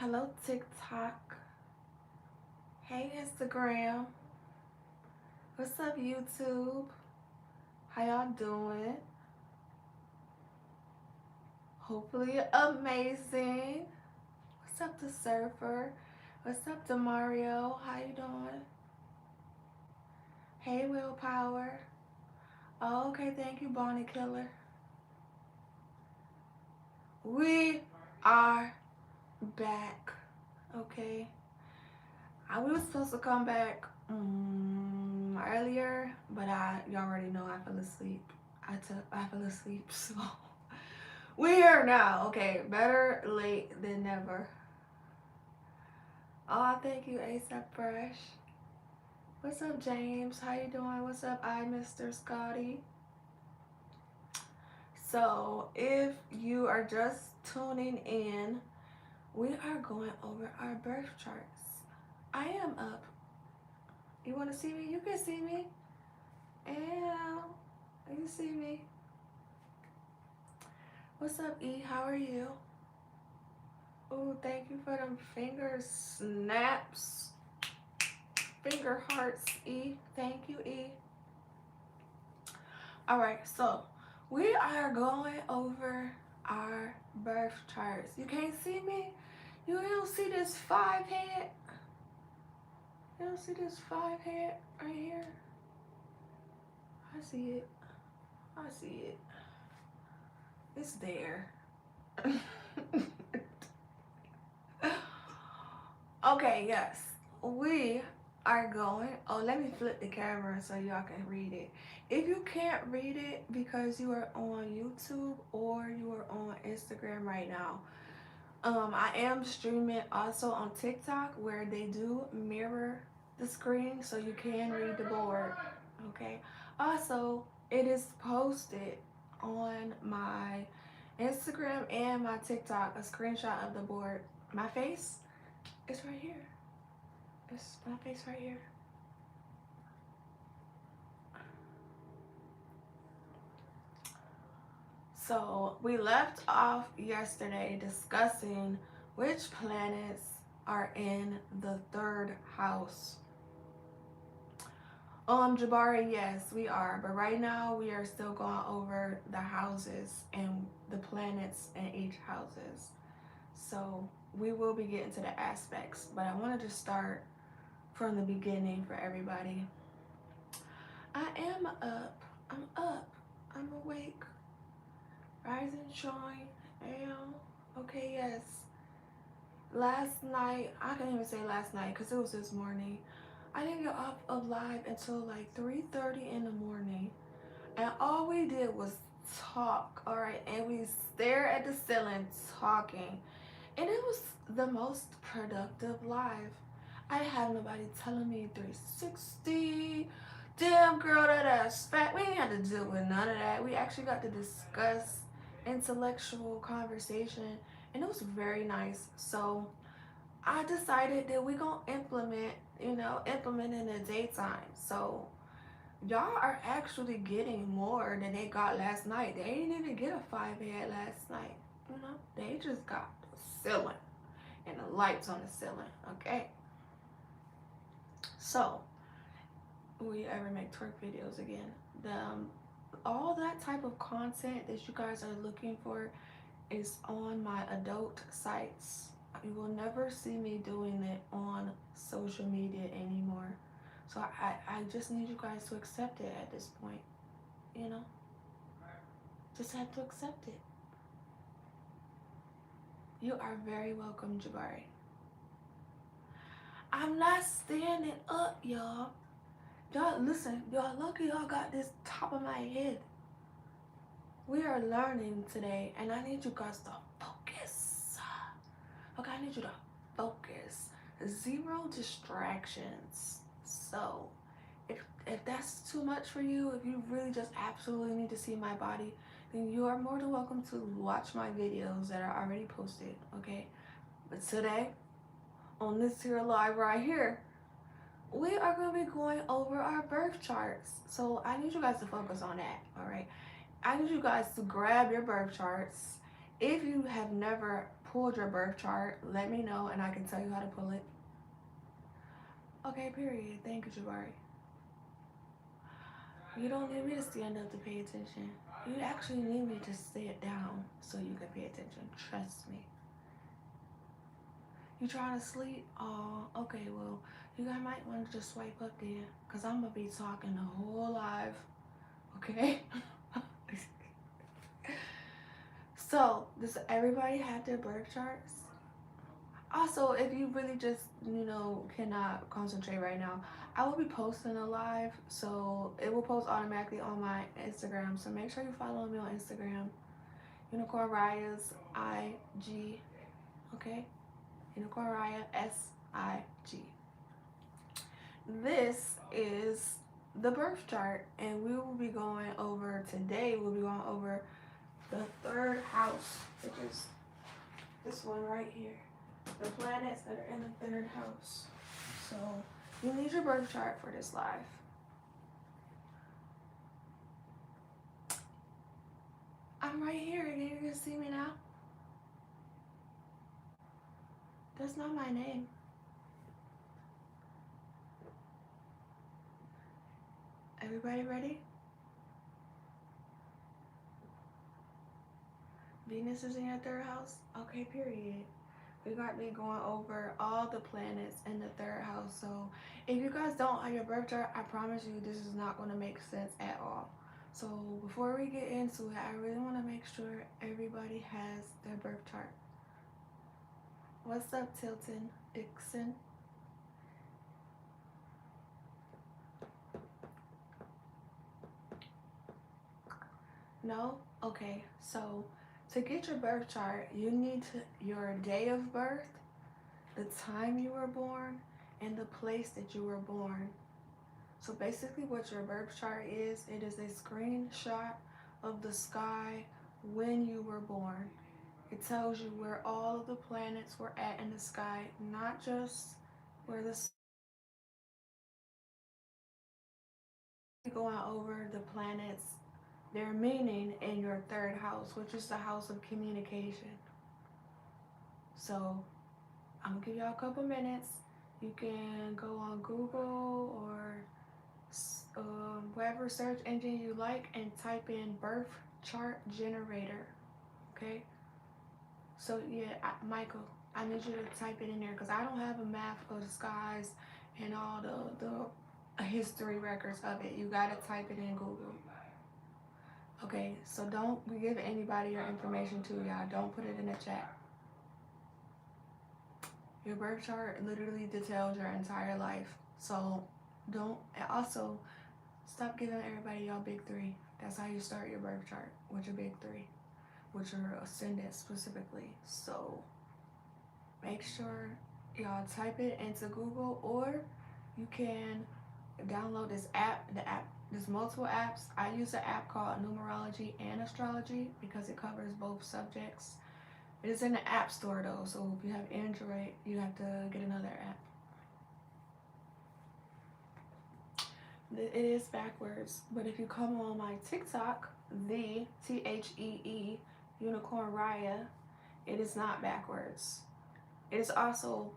Hello, TikTok. Hey, Instagram. What's up, YouTube? How y'all doing? Hopefully amazing. What's up, the surfer? What's up, Demario? How you doing? Hey, Willpower. Oh, okay, thank you, Bonnie Killer. We are back. Okay. We were supposed to come back earlier, but you already know I fell asleep. I fell asleep, so we're here now. Okay, better late than never. Oh, thank you, ASAP Fresh. What's up, James? How you doing? What's up, Mr. Scotty? So, if you are just tuning in, we are going over our birth charts. I am up. You want to see me? You can see me. Ow. You see me. What's up, E? How are you? Oh, thank you for them finger snaps. Finger hearts, E. Thank you, E. Alright, so we are going over our birth charts. You can't see me? You don't see this 5 head? You don't see this 5 head right here? I see it. I see it. It's there. Okay, yes. We are going. Oh, let me flip the camera so y'all can read it. If you can't read it because you are on YouTube or you are on Instagram right now, I am streaming also on TikTok where they do mirror the screen so you can read the board. Okay. Also, it is posted on my Instagram and my TikTok, a screenshot of the board. My face is right here. It's my face right here. So we left off yesterday discussing which planets are in the third house. Jabari, yes, we are. But right now we are still going over the houses and the planets in each houses. So we will be getting to the aspects. But I wanted to start from the beginning for everybody. I am up. I'm up. I'm awake. Rising, shine. Okay, yes. Last night, I can't even say last night because it was this morning. I didn't get off of live until like 3:30 in the morning. And all we did was talk, all right? And we stared at the ceiling talking. And it was the most productive live. I didn't have nobody telling me 360. Damn, girl, that ass fat. We ain't had to deal with none of that. We actually got to discuss intellectual conversation, and it was very nice. So I decided that we gonna implement in the daytime. So y'all are actually getting more than they got last night. They didn't even get a 5 head last night. They just got the ceiling and the lights on the ceiling. Okay. So we ever make twerk videos again? All that type of content that you guys are looking for is on my adult sites. You will never see me doing it on social media anymore. So I just need you guys to accept it at this point. Just have to accept it. You are very welcome, Jabari. I'm not standing up, y'all. Y'all, listen, y'all lucky y'all got this top of my head. We are learning today, and I need you guys to focus. Okay, I need you to focus. 0 distractions. So, if that's too much for you, if you really just absolutely need to see my body, then you are more than welcome to watch my videos that are already posted, okay? But today, on this here live right here, we are going to be going over our birth charts. So I need you guys to focus on that, all right? I need you guys to grab your birth charts. If you have never pulled your birth chart, let me know and I can tell you how to pull it. Okay, period. Thank you, Jabari. You don't need me to stand up to pay attention. You actually need me to sit down so you can pay attention. Trust me. You trying to sleep? Oh, okay, well, you guys might want to just swipe up there because I'm going to be talking the whole live. Okay? So, does everybody have their birth charts? Also, if you really just, cannot concentrate right now, I will be posting a live, so it will post automatically on my Instagram. So make sure you follow me on Instagram. Unicorn Riah's IG. Okay? Unicorn Riah SIG. This is the birth chart, and we will be going over today. We'll be going over the third house, which is this one right here. The planets that are in the third house. So you need your birth chart for this live. I'm right here. You can see me now. That's not my name. Everybody ready? Venus is in your third house? Okay, period. We're going to be going over all the planets in the third house. So if you guys don't have your birth chart, I promise you this is not going to make sense at all. So before we get into it, I really want to make sure everybody has their birth chart. What's up, Tilton Dixon? No? Okay, so to get your birth chart, you need your day of birth, the time you were born, and the place that you were born. So basically what your birth chart is, it is a screenshot of the sky when you were born. It tells you where all of the planets were at in the sky, not just where the going over the planets, their meaning in your third house, which is the house of communication. So I'm gonna give y'all a couple minutes. You can go on Google or whatever search engine you like and type in birth chart generator. Okay, so yeah, Michael, I need you to type it in there because I don't have a map of the skies and all the history records of it. You gotta type it in Google. Okay, so don't give anybody your information to y'all. Don't put it in the chat. Your birth chart literally details your entire life. So don't, also stop giving everybody y'all big three. That's how you start your birth chart, with your big three, with your ascendant specifically. So make sure y'all type it into Google, or you can download this app. There's multiple apps. I use an app called Numerology and Astrology because it covers both subjects. It is in the App Store though, so if you have Android, you have to get another app. It is backwards, but if you come on my TikTok, the THEE Unicorn Riah, it is not backwards. It is also,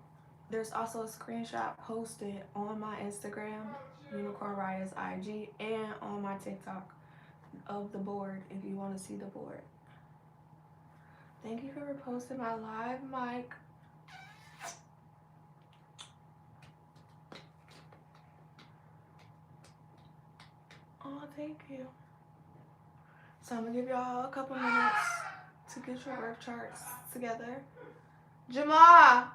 there's also a screenshot posted on my Instagram, Unicorn Riah's IG, and on my TikTok of the board if you want to see the board. Thank you for reposting my live, Mike. Oh, thank you. So I'm gonna give y'all a couple minutes to get your birth charts together. Jamal!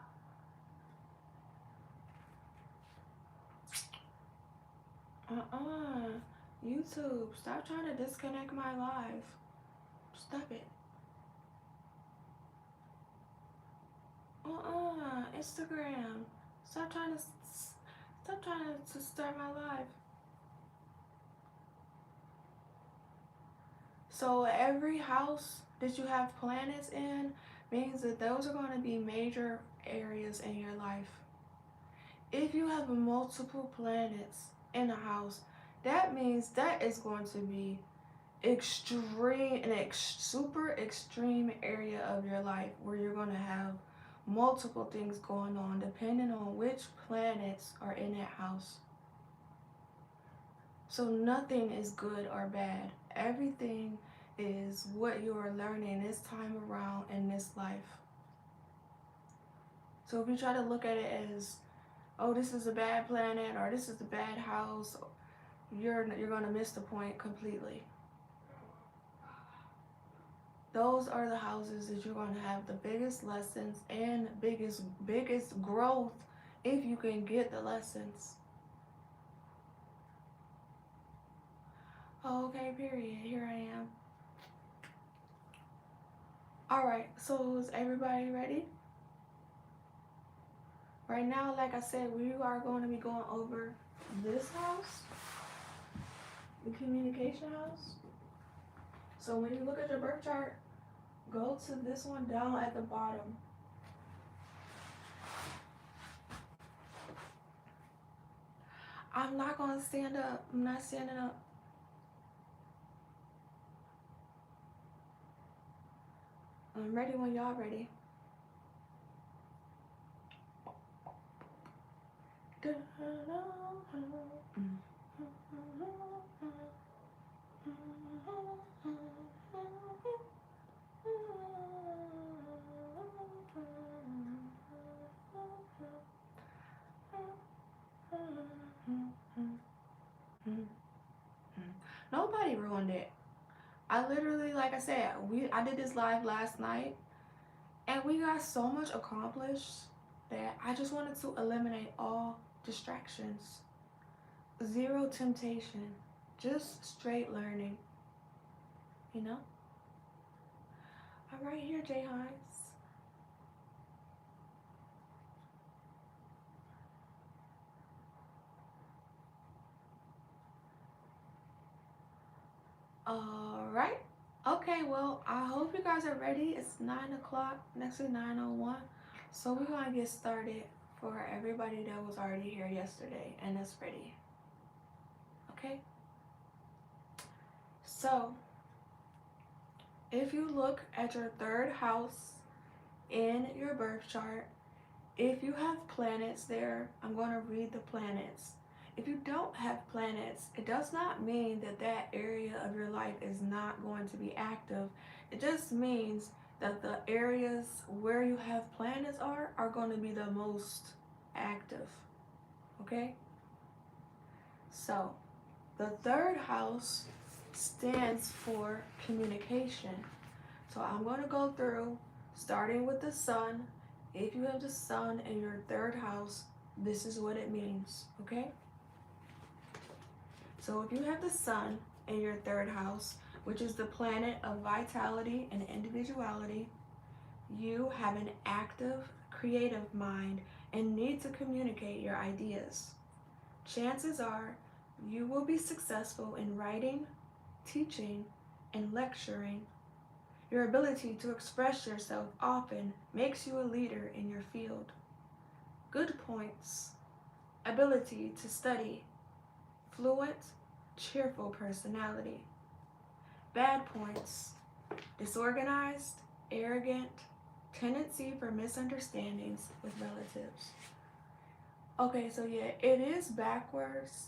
YouTube, stop trying to disconnect my live. Stop it. Instagram, stop trying to start my live. So every house that you have planets in means that those are going to be major areas in your life. If you have multiple planets in a house, that means that is going to be super extreme area of your life where you're going to have multiple things going on depending on which planets are in that house. So nothing is good or bad. Everything is what you are learning this time around in this life. So if you try to look at it as, oh, this is a bad planet or this is a bad house, you're going to miss the point completely. Those are the houses that you're going to have the biggest lessons and biggest growth if you can get the lessons. Okay, period. Here I am. Alright, so is everybody ready? Right now, like I said, we are going to be going over this house, the communication house. So when you look at your birth chart, go to this one down at the bottom. I'm not going to stand up. I'm not standing up. I'm ready when y'all ready. Nobody ruined it. I literally, like I said, I did this live last night and we got so much accomplished that I just wanted to eliminate all distractions. Zero temptation. Just straight learning. You know? I'm right here, Jay Hines. Alright. Okay, well, I hope you guys are ready. It's 9 o'clock, next to 9:01. So we're going to get started for everybody that was already here yesterday and is ready. Okay? So, if you look at your third house in your birth chart, if you have planets there, I'm going to read the planets. If you don't have planets, it does not mean that that area of your life is not going to be active. It just means that the areas where you have planets are going to be the most active. Okay? So, the third house stands for communication. So I'm going to go through, starting with the sun. If you have the sun in your third house, this is what it means, okay? So if you have the sun in your third house, which is the planet of vitality and individuality, you have an active, creative mind and need to communicate your ideas. Chances are you will be successful in writing, teaching, and lecturing. Your ability to express yourself often makes you a leader in your field. Good points: ability to study, fluent, cheerful personality. Bad points: disorganized, arrogant, tendency for misunderstandings with relatives. Okay, so yeah, it is backwards.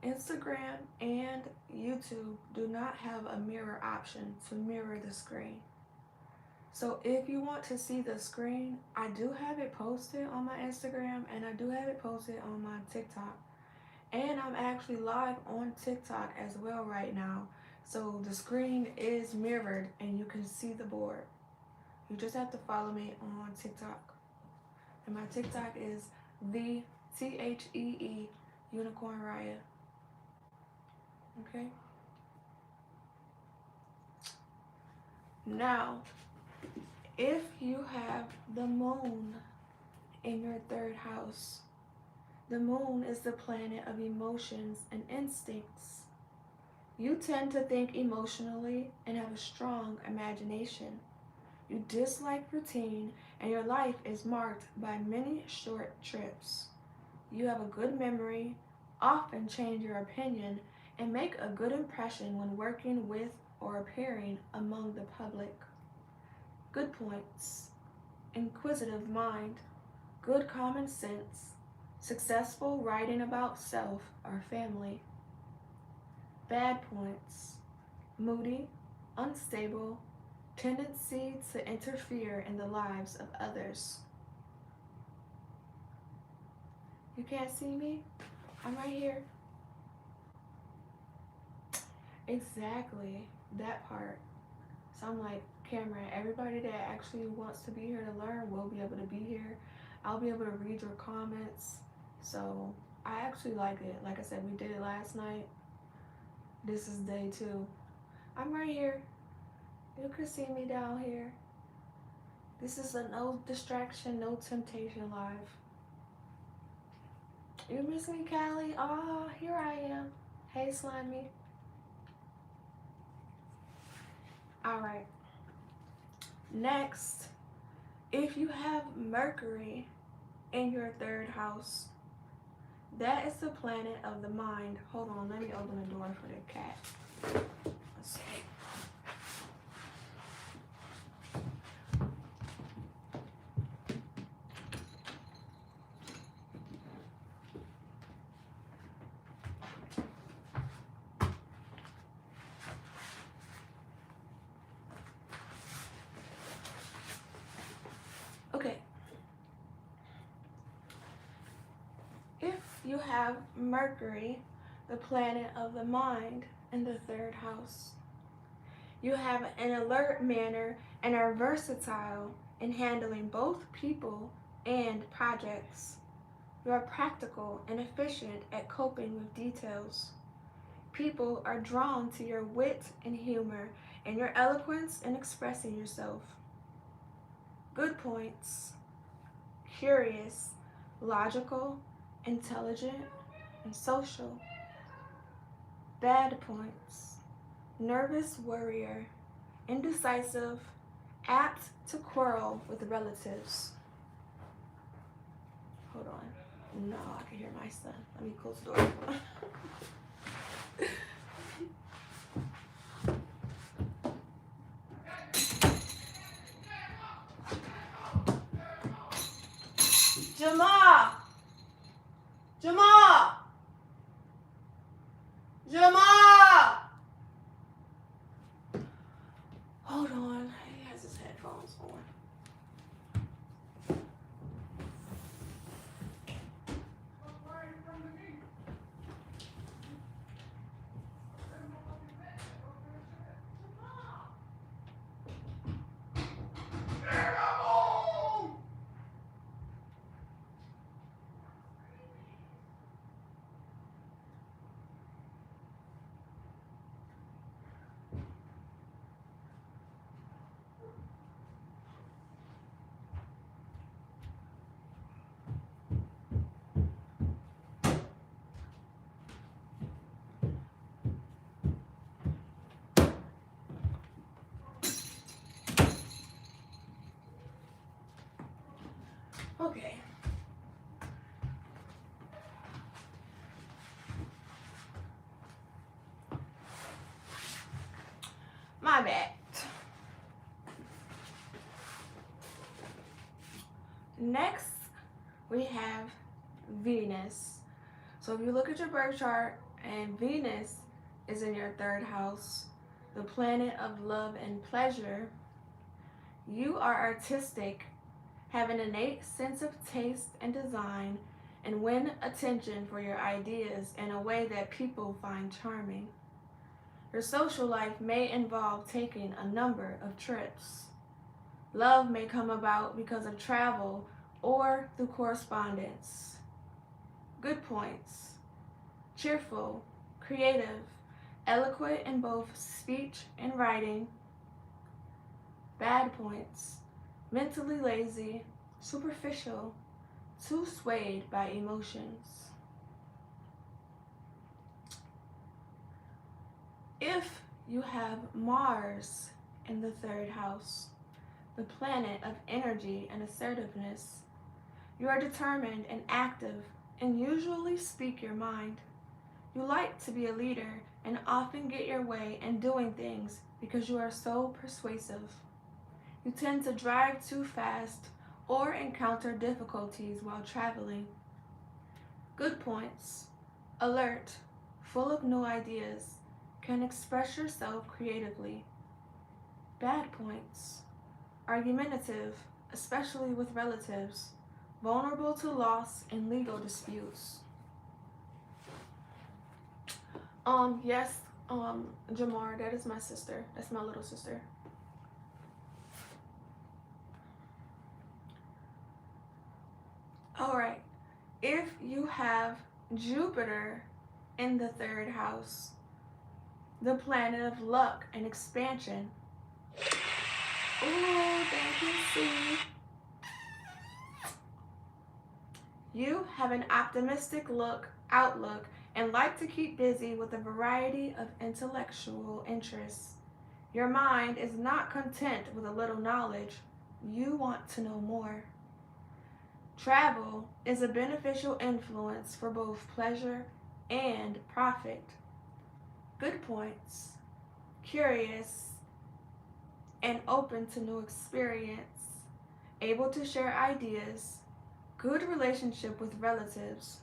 Instagram and YouTube do not have a mirror option to mirror the screen. So if you want to see the screen, I do have it posted on my Instagram and I do have it posted on my TikTok. And I'm actually live on TikTok as well right now. So the screen is mirrored and you can see the board. You just have to follow me on TikTok. And my TikTok is the THEE Unicorn Riah. Okay? Now, if you have the moon in your third house, the moon is the planet of emotions and instincts. You tend to think emotionally and have a strong imagination. You dislike routine and your life is marked by many short trips. You have a good memory, often change your opinion, and make a good impression when working with or appearing among the public. Good points: inquisitive mind, good common sense, successful writing about self or family. Bad points: moody, unstable, tendency to interfere in the lives of others. You can't see me? I'm right here. Exactly, that part. So I'm like, Cameron, everybody that actually wants to be here to learn will be able to be here. I'll be able to read your comments. So I actually like it. Like I said, we did it last night. This is day 2. I'm right here. You can see me down here. This is a no distraction, no temptation live. You miss me, Callie? Ah, here I am. Hey, Slimy. All right. Next, if you have Mercury in your 3rd house, that is the planet of the mind. Hold on, let me open the door for the cat. Let's see. Okay. If you have Mercury, the planet of the mind, in the 3rd house, you have an alert manner and are versatile in handling both people and projects. You are practical and efficient at coping with details. People are drawn to your wit and humor and your eloquence in expressing yourself. Good points: curious, logical, intelligent, and social. Bad points: nervous worrier, indecisive, apt to quarrel with relatives. Hold on. No, I can hear my son. Let me close the door. Jamal! Jamal! Jamal! Hold on. He has his headphones on. Okay. My bad. Next, we have Venus. So if you look at your birth chart and Venus is in your 3rd house, the planet of love and pleasure, you are artistic, have an innate sense of taste and design, and win attention for your ideas in a way that people find charming. Your social life may involve taking a number of trips. Love may come about because of travel or through correspondence. Good points: cheerful, creative, eloquent in both speech and writing. Bad points: mentally lazy, superficial, too swayed by emotions. If you have Mars in the 3rd house, the planet of energy and assertiveness, you are determined and active and usually speak your mind. You like to be a leader and often get your way in doing things because you are so persuasive. You tend to drive too fast or encounter difficulties while traveling. Good points. Alert, full of new ideas, can express yourself creatively. Bad points. Argumentative, especially with relatives. Vulnerable to loss and legal disputes. Yes, Jamar, that is my sister. That's my little sister. All right. If you have Jupiter in the third house, the planet of luck and expansion. Ooh, thank you, C. You have an optimistic outlook and like to keep busy with a variety of intellectual interests. Your mind is not content with a little knowledge. You want to know more. Travel is a beneficial influence for both pleasure and profit. Good points. Curious and open to new experience. Able to share ideas. Good relationship with relatives.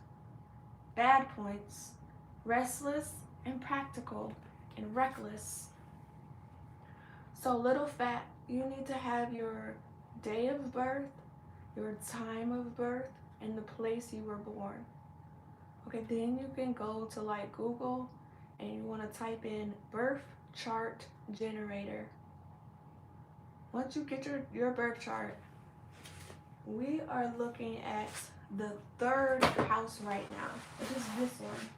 Bad points. Restless and practical and reckless. So little fat, you need to have your day of birth, your time of birth, and the place you were born. Okay, then you can go to like Google and you want to type in birth chart generator. Once you get your birth chart, we are looking at the third house right now, which is this one.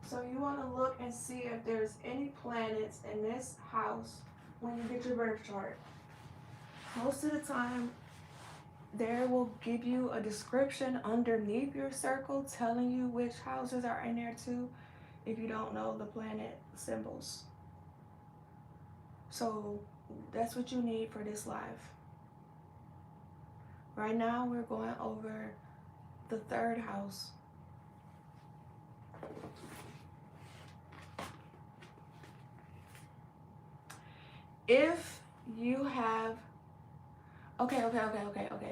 So you want to look and see if there's any planets in this house when you get your birth chart. Most of the time, there will give you a description underneath your circle telling you which houses are in there too if you don't know the planet symbols. So that's what you need for this live. Right now we're going over the third house. If you have Okay.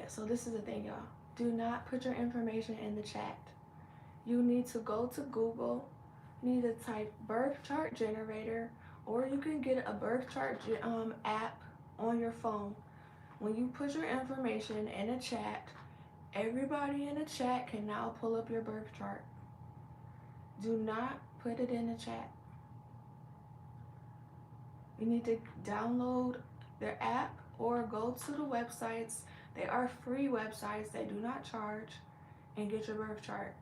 So this is the thing, y'all. Do not put your information in the chat. You need to go to Google. You need to type birth chart generator, or you can get a birth chart app on your phone. When you put your information in a chat, everybody in the chat can now pull up your birth chart. Do not put it in the chat. You need to download their app or go to the websites. They are free websites. They do not charge, and get your birth chart.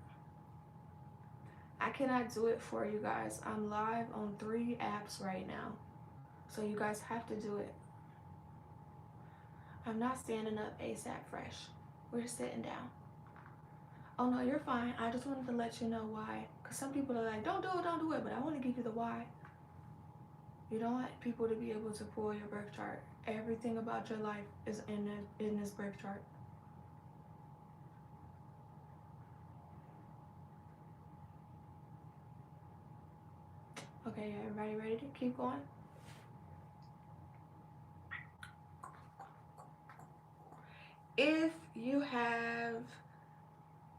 I cannot do it for you guys. I'm live on 3 apps right now, so you guys have to do it. I'm not standing up ASAP fresh. We're sitting down. Oh no, you're fine. I just wanted to let you know why, because some people are like, don't do it, but I want to give you the why. You don't want people to be able to pull your birth chart. Everything about your life is in this birth chart. Okay, everybody ready to keep going? If you have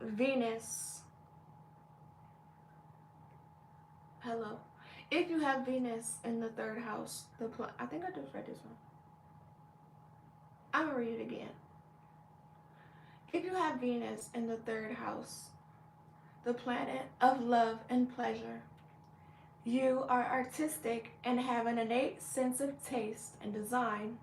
Venus, hello. If you have Venus in the third house, I think I just read this one. I'm gonna read it again. If you have Venus in the third house, the planet of love and pleasure, you are artistic and have an innate sense of taste and design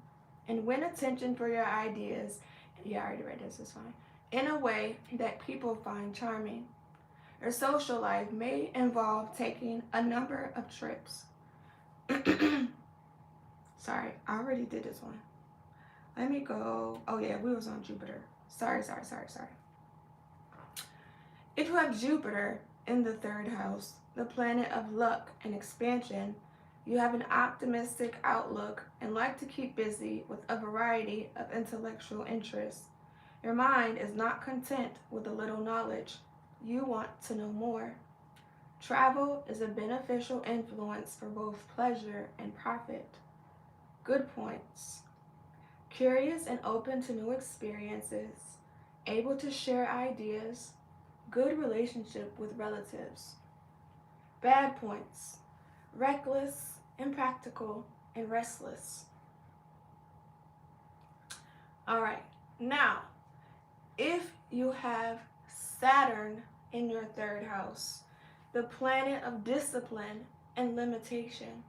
and win attention for your ideas. Yeah, I already read this, it's fine. In a way that people find charming. Your social life may involve taking a number of trips. Sorry, I already did this one. Let me go. Oh yeah, we was on Jupiter. Sorry. If you have Jupiter in the third house, the planet of luck and expansion, you have an optimistic outlook and like to keep busy with a variety of intellectual interests. Your mind is not content with a little knowledge. You want to know more. Travel is a beneficial influence for both pleasure and profit. Good points. Curious and open to new experiences, able to share ideas, good relationship with relatives. Bad points. Reckless, impractical, and restless. All right, now, if you have Saturn in your third house, the planet of discipline and limitation,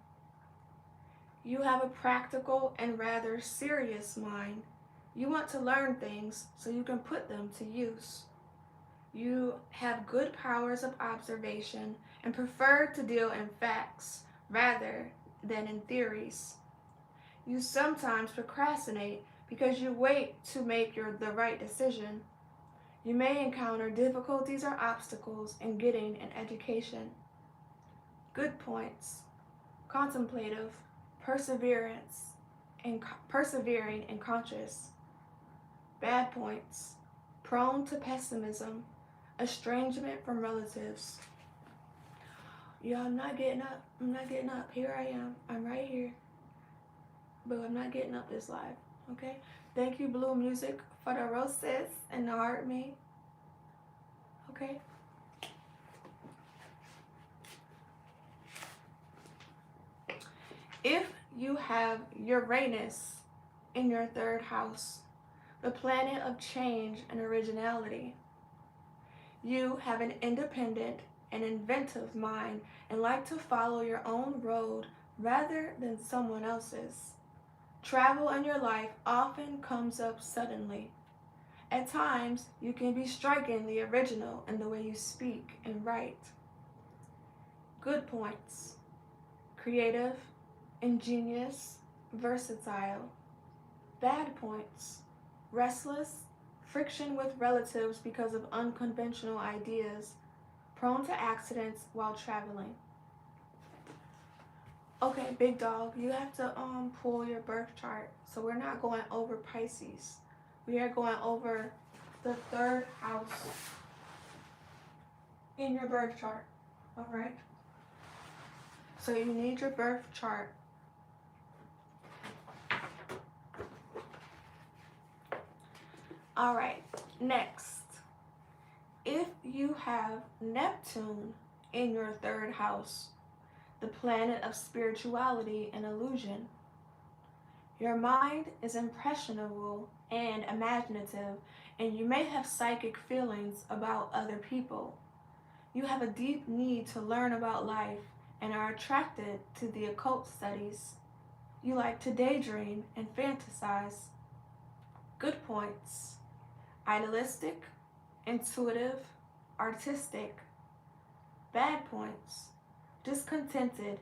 you have a practical and rather serious mind. You want to learn things so you can put them to use. You have good powers of observation and prefer to deal in facts rather than in theories. You sometimes procrastinate because you wait to make the right decision. You may encounter difficulties or obstacles in getting an education. Good points. Contemplative, perseverance, and persevering and conscious. Bad points. Prone to pessimism, estrangement from relatives. Yeah, I'm not getting up. I'm not getting up. Here I am. I'm right here. But I'm not getting up this live. Okay? Thank you, Blue Music, for the roses and the heart me. Okay? If you have Uranus in your third house, the planet of change and originality, you have an independent and inventive mind and like to follow your own road rather than someone else's. Travel in your life often comes up suddenly. At times, you can be strikingly original in the way you speak and write. Good points. Creative, ingenious, versatile. Bad points. Restless, friction with relatives because of unconventional ideas, prone to accidents while traveling. Okay, big dog, you have to pull your birth chart. So we're not going over Pisces. We are going over the third house in your birth chart. All right? So you need your birth chart. All right, next. If you have Neptune in your third house, the planet of spirituality and illusion, your mind is impressionable and imaginative, and you may have psychic feelings about other people. You have a deep need to learn about life and are attracted to the occult studies. You like to daydream and fantasize. Good points. Idealistic, intuitive, artistic. Bad points. Discontented,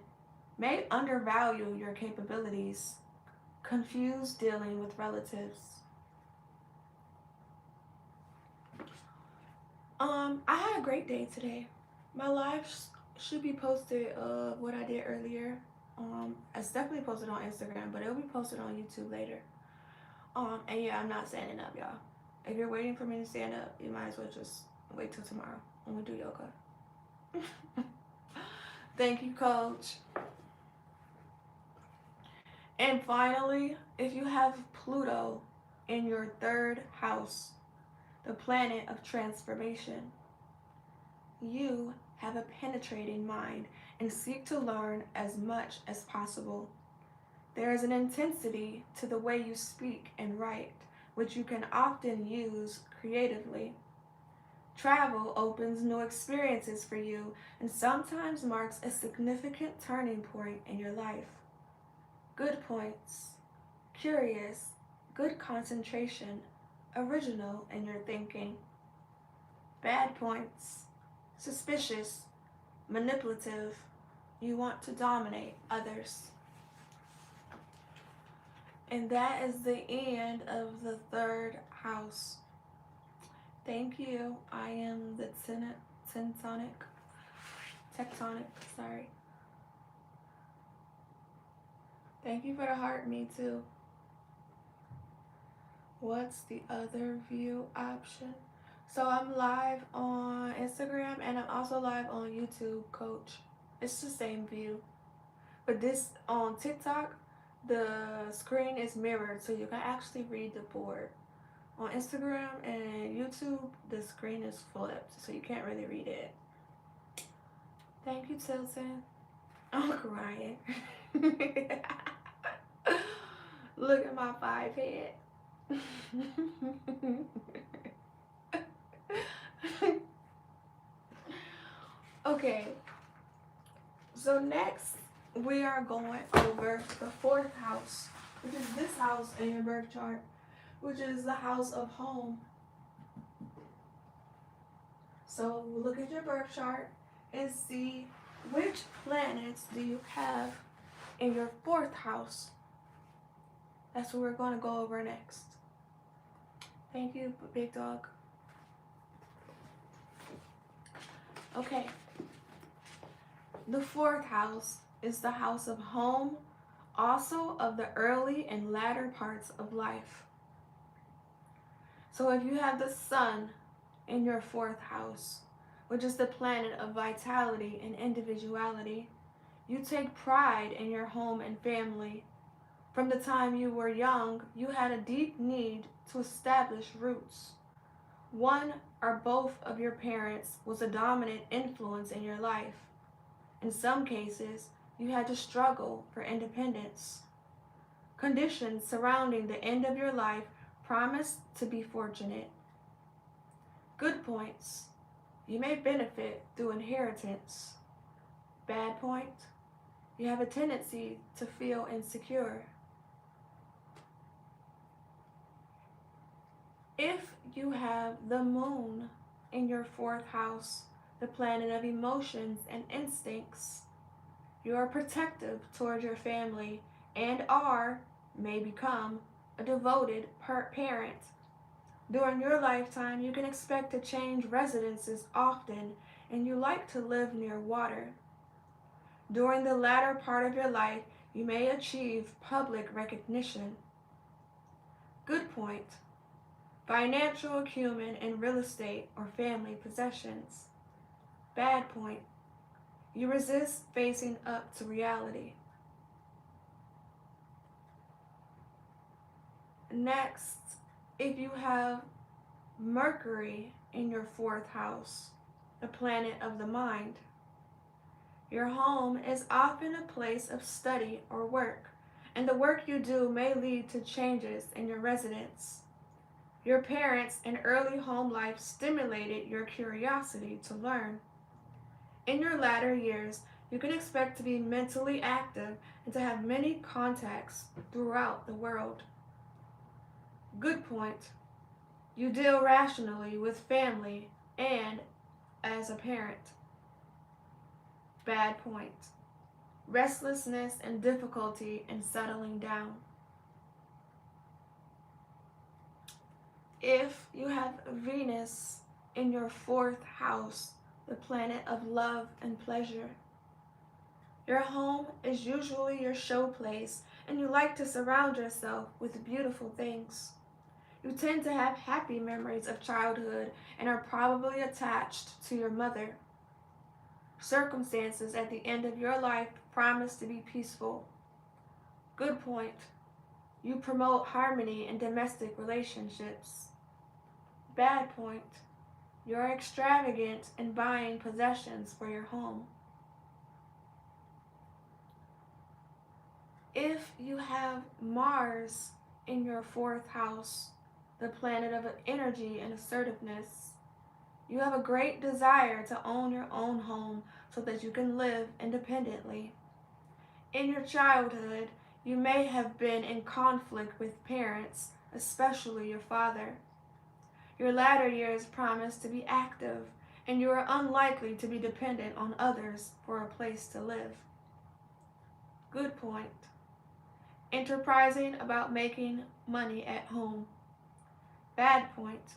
may undervalue your capabilities. Confused dealing with relatives. I had a great day today. My live should be posted of what I did earlier. It's definitely posted on Instagram, but it'll be posted on YouTube later. And yeah, I'm not standing up, y'all. If you're waiting for me to stand up, you might as well just wait till tomorrow when we do yoga. Thank you, Coach. And finally, if you have Pluto in your third house, the planet of transformation, you have a penetrating mind and seek to learn as much as possible. There is an intensity to the way you speak and write, which you can often use creatively. Travel opens new experiences for you and sometimes marks a significant turning point in your life. Good points. Curious, good concentration, original in your thinking. Bad points. Suspicious, manipulative, you want to dominate others. And that is the end of the third house. Thank you. I am the tectonic, sorry. Thank you for the heart, me too. What's the other view option? So I'm live on Instagram and I'm also live on YouTube, Coach. It's the same view. But this on TikTok, the screen is mirrored so you can actually read the board. On Instagram and YouTube, the screen is flipped so you can't really read it. Thank you, Tilton. I'm crying. Look at my 5 head. Okay, so next we are going over the 4th house, which is this house in your birth chart, which is the house of home. So look at your birth chart and see which planets do you have in your 4th house. That's what we're going to go over next. Thank you, big dog. Okay. The 4th house is the house of home, also of the early and latter parts of life. So if you have the sun in your 4th house, which is the planet of vitality and individuality, you take pride in your home and family. From the time you were young, you had a deep need to establish roots. One or both of your parents was a dominant influence in your life. In some cases, you had to struggle for independence. Conditions surrounding the end of your life promised to be fortunate. Good points. You may benefit through inheritance. Bad point. You have a tendency to feel insecure. If you have the moon in your 4th house, the planet of emotions and instincts, you are protective toward your family and may become, a devoted parent. During your lifetime, you can expect to change residences often, and you like to live near water. During the latter part of your life, you may achieve public recognition. Good point. Financial acumen in real estate or family possessions. Bad point. You resist facing up to reality. Next, if you have Mercury in your 4th house, the planet of the mind, your home is often a place of study or work, and the work you do may lead to changes in your residence. Your parents in early home life stimulated your curiosity to learn. In your latter years, you can expect to be mentally active and to have many contacts throughout the world. Good point. You deal rationally with family and as a parent. Bad point. Restlessness and difficulty in settling down. If you have Venus in your 4th house, the planet of love and pleasure, your home is usually your showplace, and you like to surround yourself with beautiful things. You tend to have happy memories of childhood and are probably attached to your mother. Circumstances at the end of your life promise to be peaceful. Good point. You promote harmony in domestic relationships. Bad point. You're extravagant in buying possessions for your home. If you have Mars in your 4th house, the planet of energy and assertiveness, you have a great desire to own your own home so that you can live independently. In your childhood, you may have been in conflict with parents, especially your father. Your latter years promise to be active, and you are unlikely to be dependent on others for a place to live. Good point. Enterprising about making money at home. Bad point.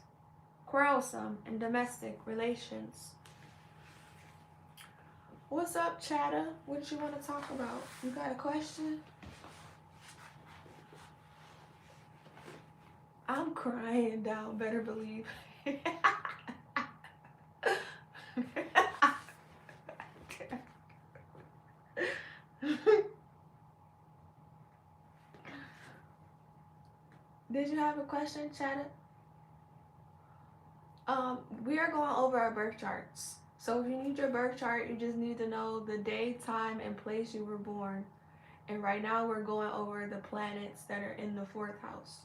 Quarrelsome in domestic relations. What's up, chatter? What you want to talk about? You got a question? I'm crying down, better believe. have a question, Chad? We are going over our birth charts. So if you need your birth chart, you just need to know the day, time, and place you were born. And right now we're going over the planets that are in the fourth house.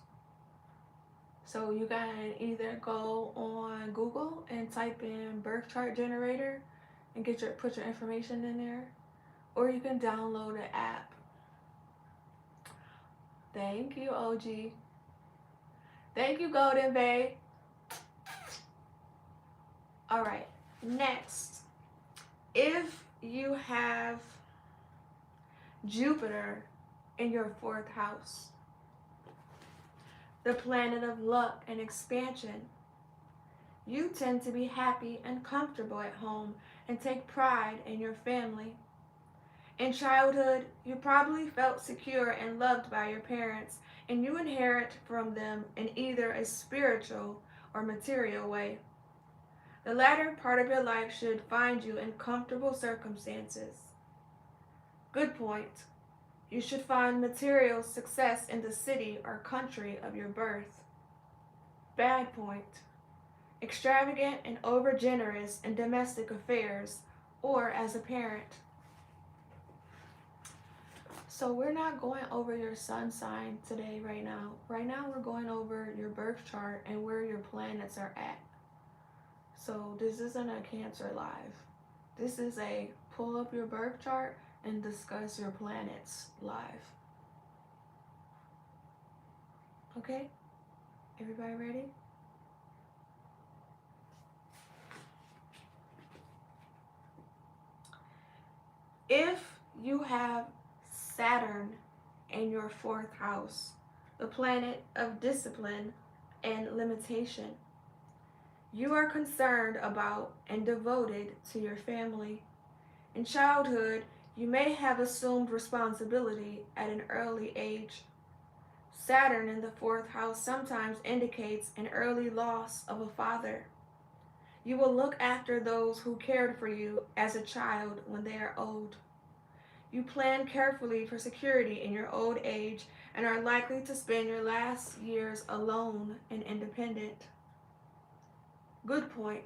So you can either go on Google and type in birth chart generator and put your information in there, or you can download an app. Thank you, OG. Thank you, Golden Bay. All right, next, if you have Jupiter in your fourth house, the planet of luck and expansion, you tend to be happy and comfortable at home and take pride in your family. In childhood, you probably felt secure and loved by your parents, and you inherit from them in either a spiritual or material way. The latter part of your life should find you in comfortable circumstances. Good point. You should find material success in the city or country of your birth. Bad point. Extravagant and overgenerous in domestic affairs or as a parent. So we're not going over your sun sign today right now. Right now we're going over your birth chart and where your planets are at. So this isn't a Cancer live. This is a pull up your birth chart and discuss your planets live. Okay? Everybody ready? If you have Saturn in your fourth house, the planet of discipline and limitation, you are concerned about and devoted to your family. In childhood, you may have assumed responsibility at an early age. Saturn in the fourth house sometimes indicates an early loss of a father. You will look after those who cared for you as a child when they are old. You plan carefully for security in your old age and are likely to spend your last years alone and independent. Good point.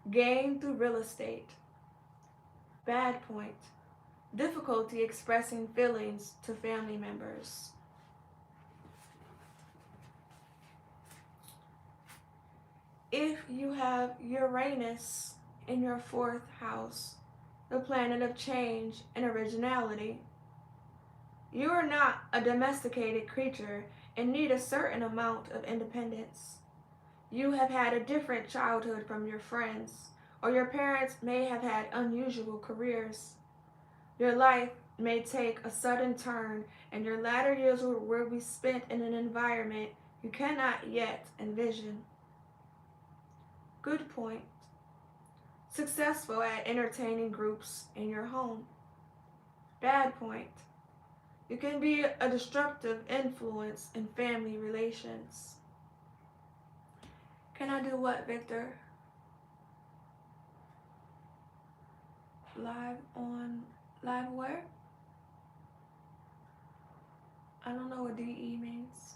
Gain through real estate. Bad point. Difficulty expressing feelings to family members. If you have Uranus in your fourth house, the planet of change and originality, you are not a domesticated creature and need a certain amount of independence. You have had a different childhood from your friends, or your parents may have had unusual careers. Your life may take a sudden turn, and your latter years will be spent in an environment you cannot yet envision. Good point. Successful at entertaining groups in your home. Bad point. You can be a destructive influence in family relations. Can I do what, Victor? Live where? I don't know what DE means.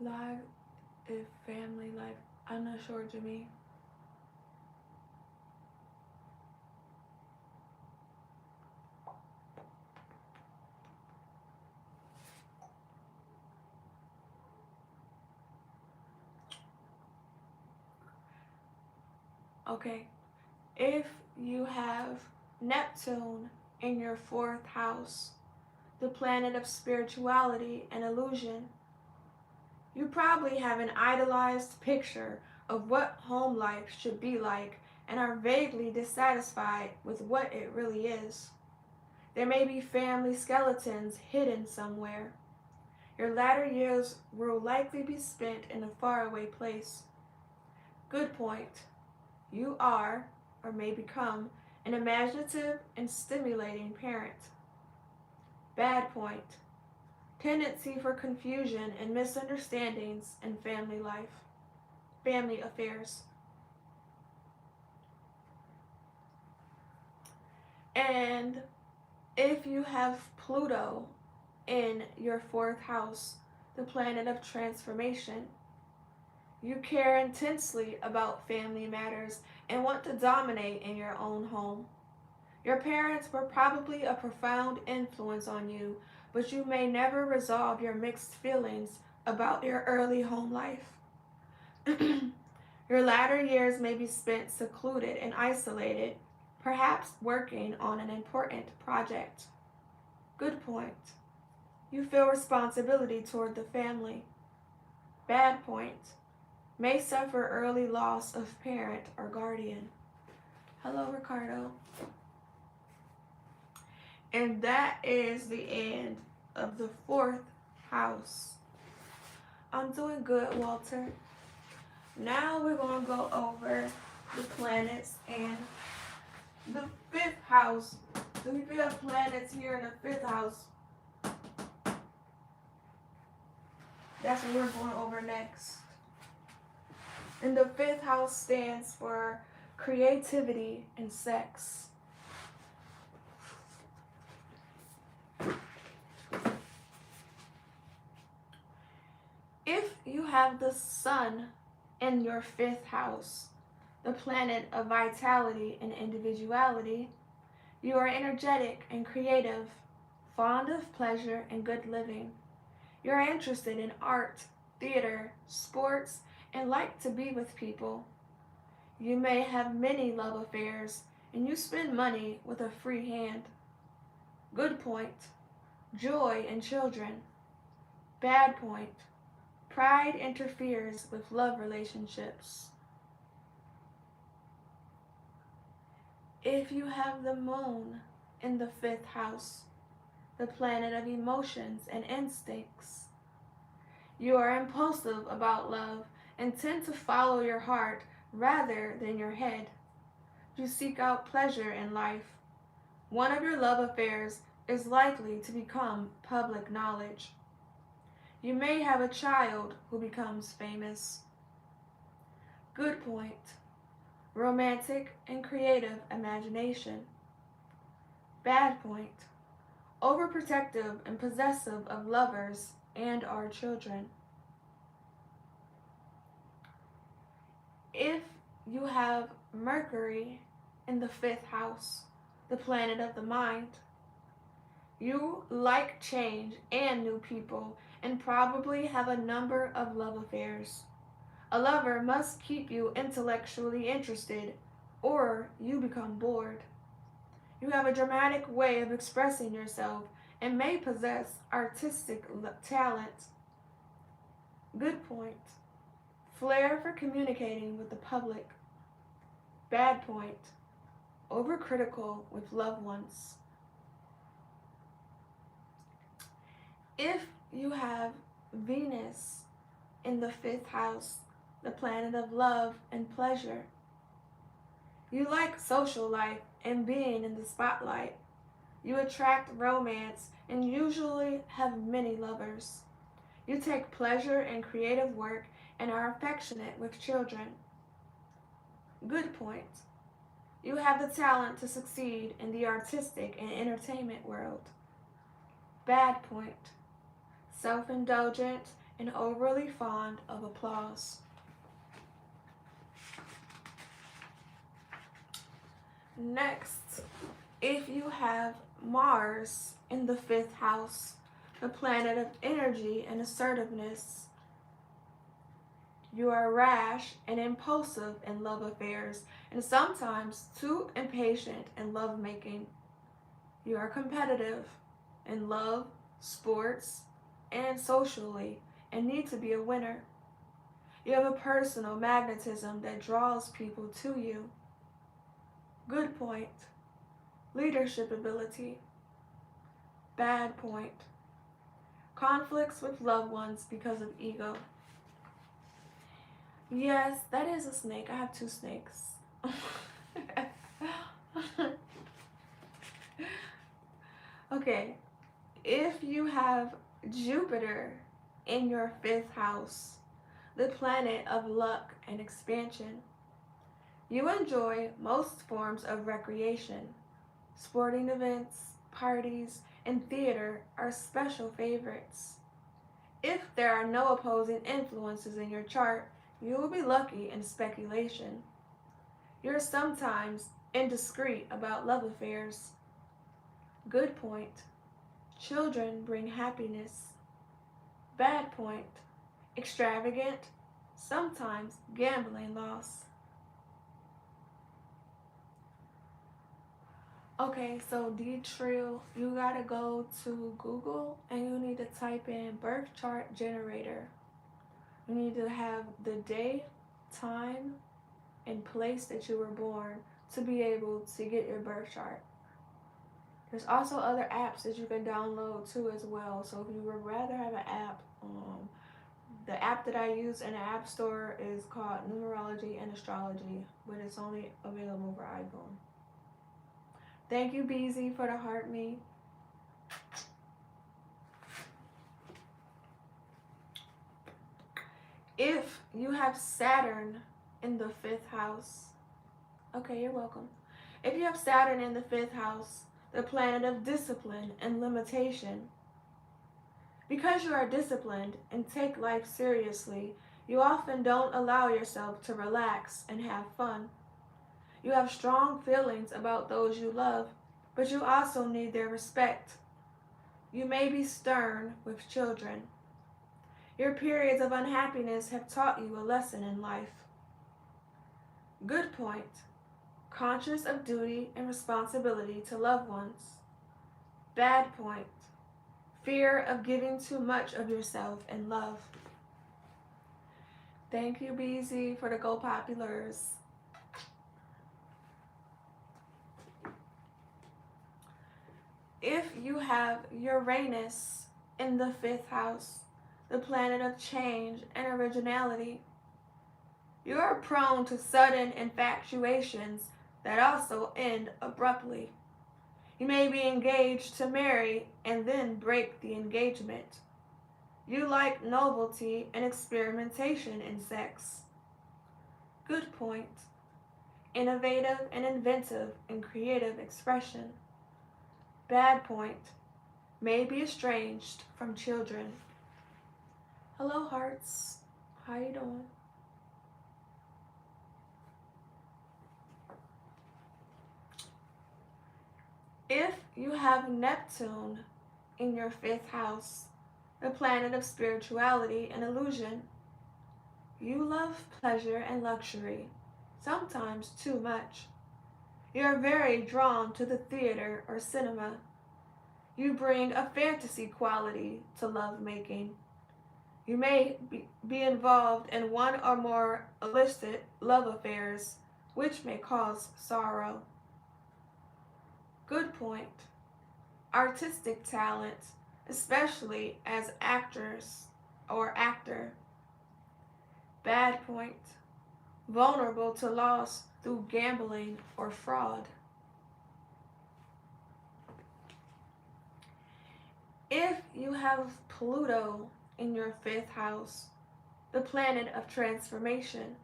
Live if family life. I'm not sure, Jimmy. Okay, if you have Neptune in your fourth house, the planet of spirituality and illusion, you probably have an idolized picture of what home life should be like and are vaguely dissatisfied with what it really is. There may be family skeletons hidden somewhere. Your latter years will likely be spent in a faraway place. Good point. You are, or may become, an imaginative and stimulating parent. Bad point. Tendency for confusion and misunderstandings in family life, family affairs. And If you have Pluto in your fourth house, the planet of transformation, you care intensely about family matters and want to dominate in your own home. Your parents were probably a profound influence on you, but you may never resolve your mixed feelings about your early home life. Your latter years may be spent secluded and isolated, perhaps working on an important project. Good point. You feel responsibility toward the family. Bad point. May suffer early loss of parent or guardian. Hello, Ricardo. And that is the end of the fourth house. I'm doing good, Walter. Now we're going to go over the planets and the fifth house. So if you have planets here in the fifth house, that's what we're going over next. And the fifth house stands for creativity and sex. If you have the sun in your fifth house, the planet of vitality and individuality, you are energetic and creative, fond of pleasure and good living. You're interested in art, theater, sports, and like to be with people. You may have many love affairs, and you spend money with a free hand. Good point. Joy in children. Bad point. Pride interferes with love relationships. If you have the moon in the fifth house, the planet of emotions and instincts, you are impulsive about love and tend to follow your heart rather than your head. You seek out pleasure in life. One of your love affairs is likely to become public knowledge. You may have a child who becomes famous. Good point. Romantic and creative imagination. Bad point. Overprotective and possessive of lovers and our children. If you have Mercury in the fifth house, the planet of the mind, you like change and new people and probably have a number of love affairs. A lover must keep you intellectually interested or you become bored. You have a dramatic way of expressing yourself and may possess artistic talent. Good point. Flair for communicating with the public. Bad point. Overcritical with loved ones. If you have Venus in the fifth house, the planet of love and pleasure, you like social life and being in the spotlight. You attract romance and usually have many lovers. You take pleasure in creative work and are affectionate with children. Good point. You have the talent to succeed in the artistic and entertainment world. Bad point. Self-indulgent and overly fond of applause. Next, if you have Mars in the fifth house, the planet of energy and assertiveness, you are rash and impulsive in love affairs and sometimes too impatient in lovemaking. You are competitive in love, sports, and socially and need to be a winner. You have a personal magnetism that draws people to you. Good point. Leadership ability. Bad point. Conflicts with loved ones because of ego. Yes, that is a snake. I have two snakes. Okay, if you have Jupiter in your fifth house, the planet of luck and expansion, you enjoy most forms of recreation, sporting events, parties, and theater are special favorites. If there are no opposing influences in your chart, you will be lucky in speculation. You're sometimes indiscreet about love affairs. Good point. Children bring happiness. Bad point. Extravagant, sometimes gambling loss. Okay, so D-Trill, you gotta go to Google and you need to type in birth chart generator. You need to have the day, time, and place that you were born to be able to get your birth chart. There's also other apps that you can download too as well. So if you would rather have an app, the app that I use in the App Store is called Numerology and Astrology, but it's only available for iPhone. Thank you, BZ, for the heart me. If you have Saturn in the 5th house, okay, you're welcome. If you have Saturn in the 5th house, the planet of discipline and limitation, because you are disciplined and take life seriously, you often don't allow yourself to relax and have fun. You have strong feelings about those you love, but you also need their respect. You may be stern with children. Your periods of unhappiness have taught you a lesson in life. Good point. Conscious of duty and responsibility to loved ones. Bad point. Fear of giving too much of yourself in love. Thank you, BZ, for the Go Populars. If you have Uranus in the 5th house, the planet of change and originality, you are prone to sudden infatuations that also end abruptly. You may be engaged to marry and then break the engagement. You like novelty and experimentation in sex. Good point. Innovative and inventive in creative expression. Bad point. May be estranged from children. Hello, hearts. How you doing? If you have Neptune in your 5th house, the planet of spirituality and illusion, you love pleasure and luxury, sometimes too much. You are very drawn to the theater or cinema. You bring a fantasy quality to lovemaking. You may be involved in one or more illicit love affairs, which may cause sorrow. Good point. Artistic talent, especially as actress or actor. Bad point. Vulnerable to loss through gambling or fraud. If you have Pluto in your 5th house, the planet of transformation,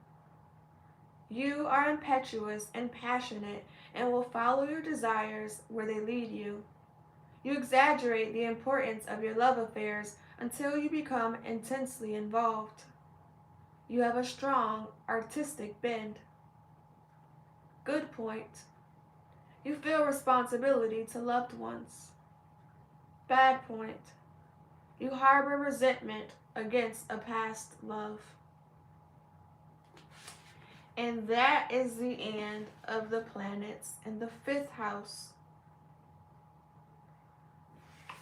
you are impetuous and passionate and will follow your desires where they lead you. You exaggerate the importance of your love affairs until you become intensely involved. You have a strong artistic bend. Good point. You feel responsibility to loved ones. Bad point. You harbor resentment against a past love. And that is the end of the planets in the 5th house.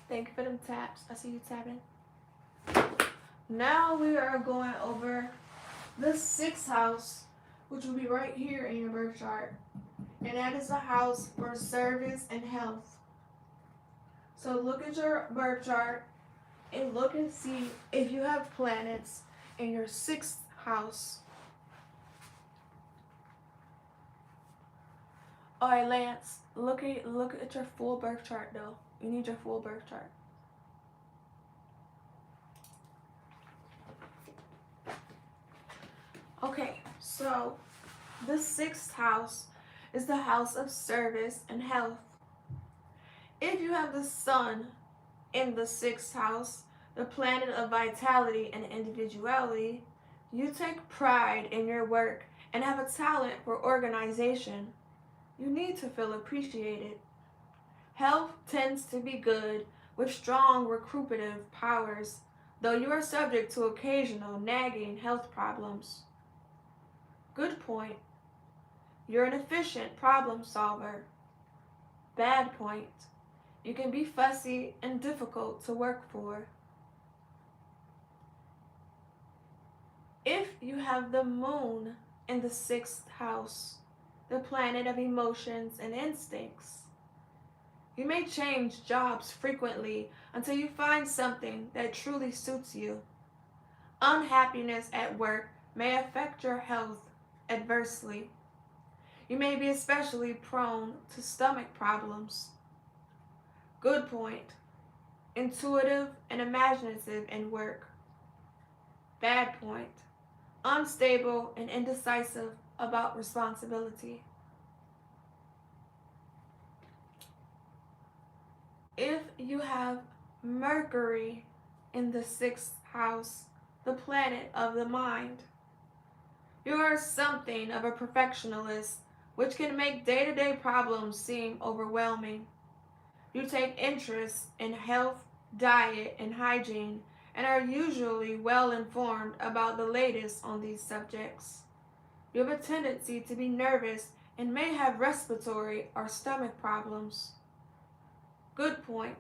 Thank you for them taps. I see you tapping. Now we are going over the 6th house, which will be right here in your birth chart. And that is the house for service and health. So look at your birth chart and look and see if you have planets in your 6th house. Alright, Lance, look at your full birth chart though. You need your full birth chart. Okay, so the 6th house is the house of service and health. If you have the sun in the sixth house, the planet of vitality and individuality, you take pride in your work and have a talent for organization. You need to feel appreciated. Health tends to be good with strong recuperative powers, though you are subject to occasional nagging health problems. Good point. You're an efficient problem solver. Bad point. You can be fussy and difficult to work for. If you have the moon in the sixth house, the planet of emotions and instincts, you may change jobs frequently until you find something that truly suits you. Unhappiness at work may affect your health adversely. You may be especially prone to stomach problems. Good point. Intuitive and imaginative in work. Bad point. Unstable and indecisive about responsibility. If you have Mercury in the sixth house, the planet of the mind, you are something of a perfectionist, which can make day-to-day problems seem overwhelming. You take interest in health, diet, and hygiene, and are usually well informed about the latest on these subjects. You have a tendency to be nervous and may have respiratory or stomach problems. Good point.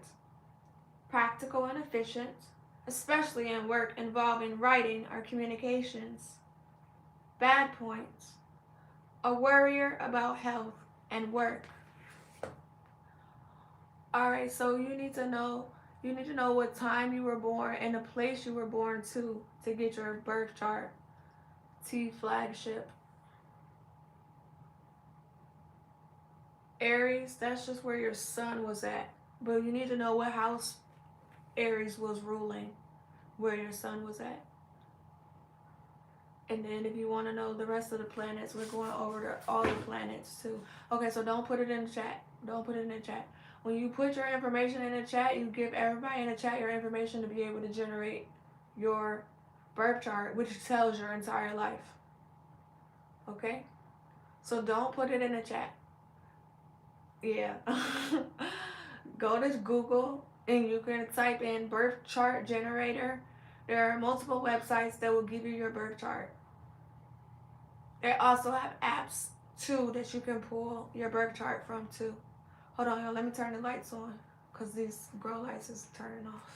Practical and efficient, especially in work involving writing or communications. Bad point. A worrier about health and work. Alright, so you need to know what time you were born and the place you were born to get your birth chart. T flagship. Aries, that's just where your sun was at. But you need to know what house Aries was ruling, where your sun was at. And then if you want to know the rest of the planets, we're going over all the planets too. Okay, so don't put it in the chat. Don't put it in the chat. When you put your information in the chat, you give everybody in the chat your information to be able to generate your birth chart, which tells your entire life. Okay? So don't put it in the chat. Yeah. Go to Google and you can type in birth chart generator. There are multiple websites that will give you your birth chart. They also have apps too that you can pull your birth chart from too. Hold on, y'all. Let me turn the lights on because these grow lights is turning off.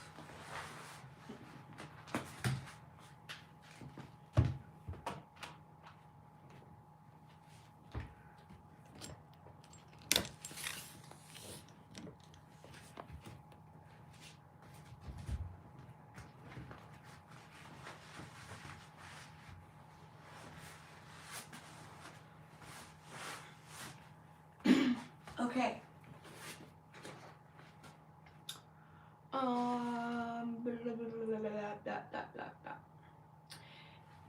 Okay.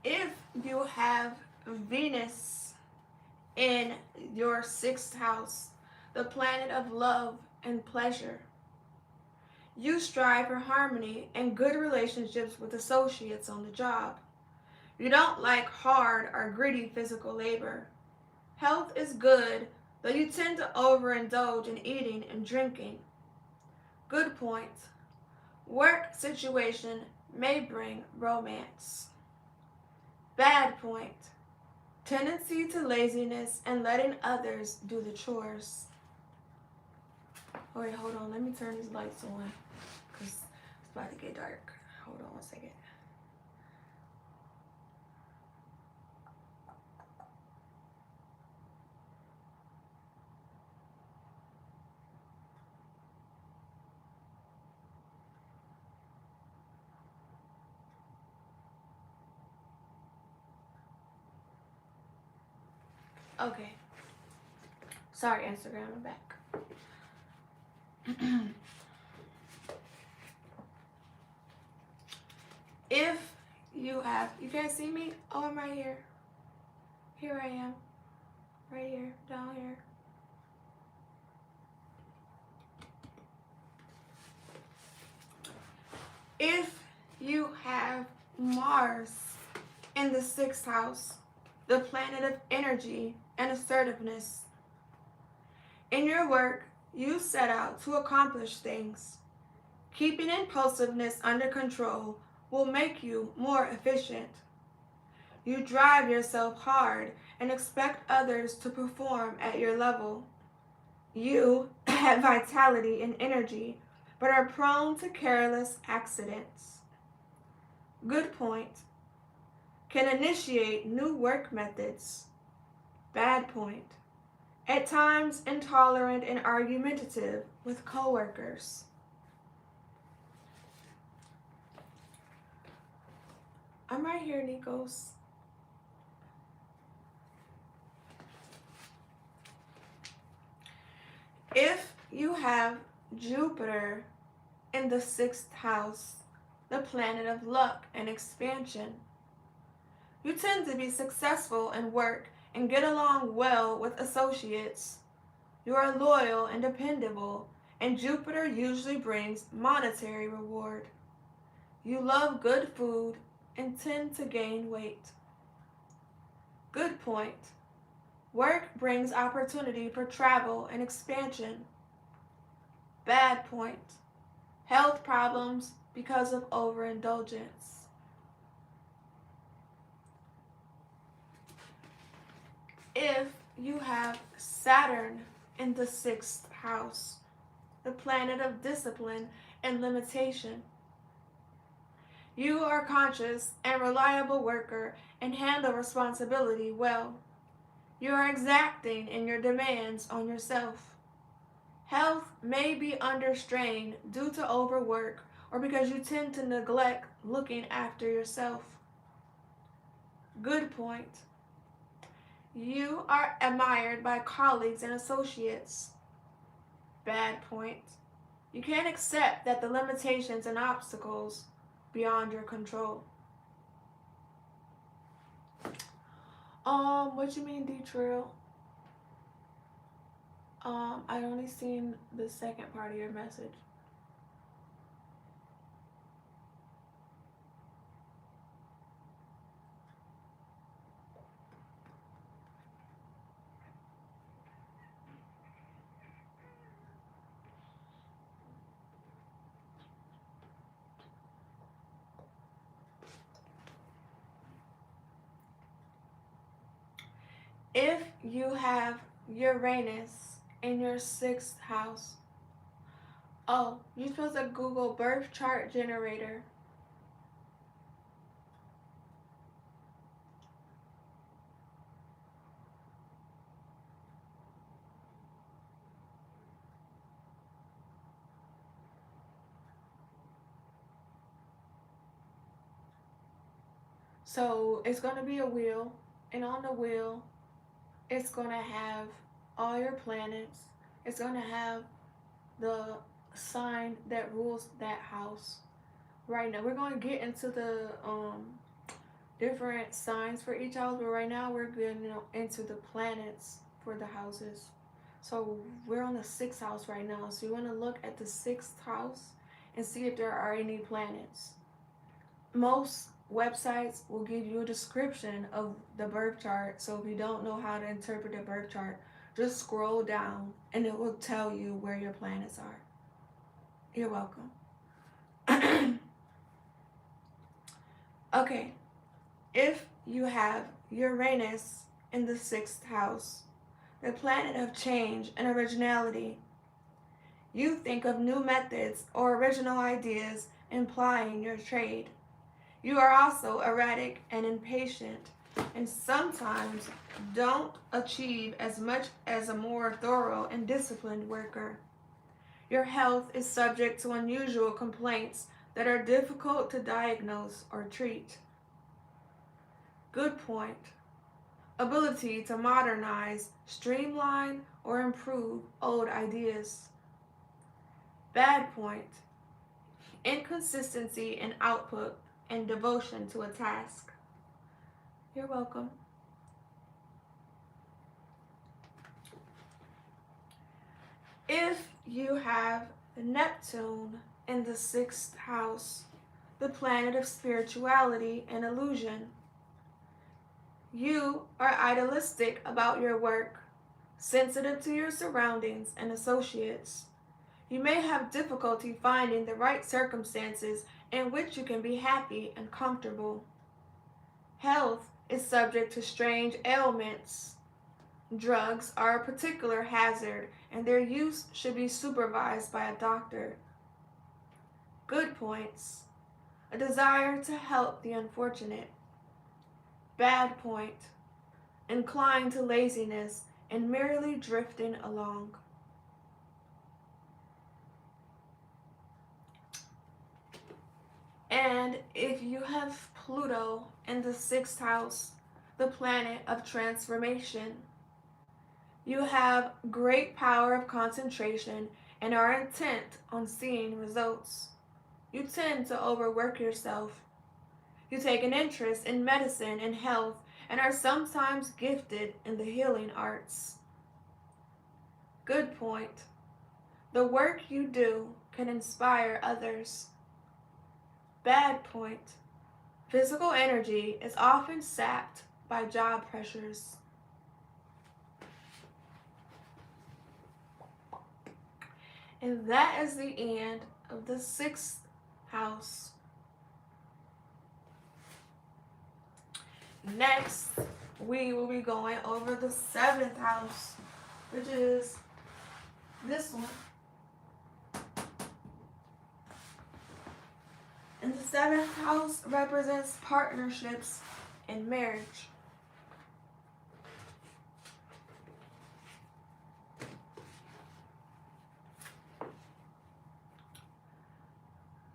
If you have Venus in your sixth house, the planet of love and pleasure, you strive for harmony and good relationships with associates on the job. You don't like hard or gritty physical labor. Health is good, though you tend to overindulge in eating and drinking. Good point. Work situation may bring romance. Bad point. Tendency to laziness and letting others do the chores. Oh wait, hold on. Let me turn these lights on because it's about to get dark. Hold on one second. Okay. Sorry, Instagram, I'm back. If you can't see me? Oh, I'm right here. Here I am. Right here, down here. Mars in the sixth house, the planet of energy and assertiveness. In your work, you set out to accomplish things. Keeping impulsiveness under control will make you more efficient. You drive yourself hard and expect others to perform at your level. You have vitality and energy, but are prone to careless accidents. Good point. Can initiate new work methods. Bad point. At times intolerant and argumentative with coworkers. I'm right here, Nikos. If you have Jupiter in the sixth house, the planet of luck and expansion, you tend to be successful in work and get along well with associates. You are loyal and dependable, and Jupiter usually brings monetary reward. You love good food and tend to gain weight. Good point. Work brings opportunity for travel and expansion. Bad point. Health problems because of overindulgence. If you have Saturn in the sixth house, the planet of discipline and limitation, you are a conscious and reliable worker and handle responsibility well. You are exacting in your demands on yourself. Health may be under strain due to overwork or because you tend to neglect looking after yourself. Good point. You are admired by colleagues and associates. Bad point. You can't accept that the limitations and obstacles beyond your control. What you mean, D-Trill? I only seen the second part of your message. If you have Uranus in your sixth house, you're supposed to Google birth chart generator. So it's going to be a wheel, and on the wheel, it's going to have all your planets. It's going to have the sign that rules that house. Right now, we're going to get into the different signs for each house, but right now we're getting into the planets for the houses. So we're on the sixth house right now. So you want to look at the sixth house and see if there are any planets. Most websites will give you a description of the birth chart. So if you don't know how to interpret the birth chart, just scroll down and it will tell you where your planets are. You're welcome. Okay, if you have Uranus in the sixth house, the planet of change and originality, you think of new methods or original ideas implying your trade. You are also erratic and impatient, and sometimes don't achieve as much as a more thorough and disciplined worker. Your health is subject to unusual complaints that are difficult to diagnose or treat. Good point. Ability to modernize, streamline, or improve old ideas. Bad point. Inconsistency in output and devotion to a task. You're welcome. If you have Neptune in the sixth house, the planet of spirituality and illusion. You are idealistic about your work, sensitive to your surroundings and associates. You may have difficulty finding the right circumstances in which you can be happy and comfortable. Health is subject to strange ailments. Drugs are a particular hazard, and their use should be supervised by a doctor. Good points. A desire to help the unfortunate. Bad point. Inclined to laziness and merely drifting along. And if you have Pluto in the 6th house, the planet of transformation, you have great power of concentration and are intent on seeing results. You tend to overwork yourself. You take an interest in medicine and health and are sometimes gifted in the healing arts. Good point. The work you do can inspire others. Bad point. Physical energy is often sapped by job pressures. And that is the end of the 6th house. Next, we will be going over the 7th house, which is this one. And the 7th house represents partnerships and marriage.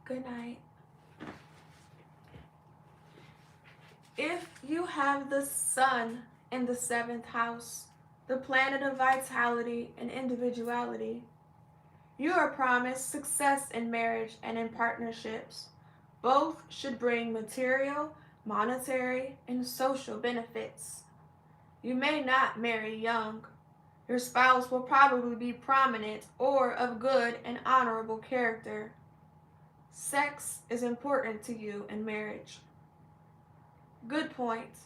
Good night. If you have the sun in the 7th house, the planet of vitality and individuality, you are promised success in marriage and in partnerships. Both should bring material, monetary, and social benefits. You may not marry young. Your spouse will probably be prominent or of good and honorable character. Sex is important to you in marriage. Good point.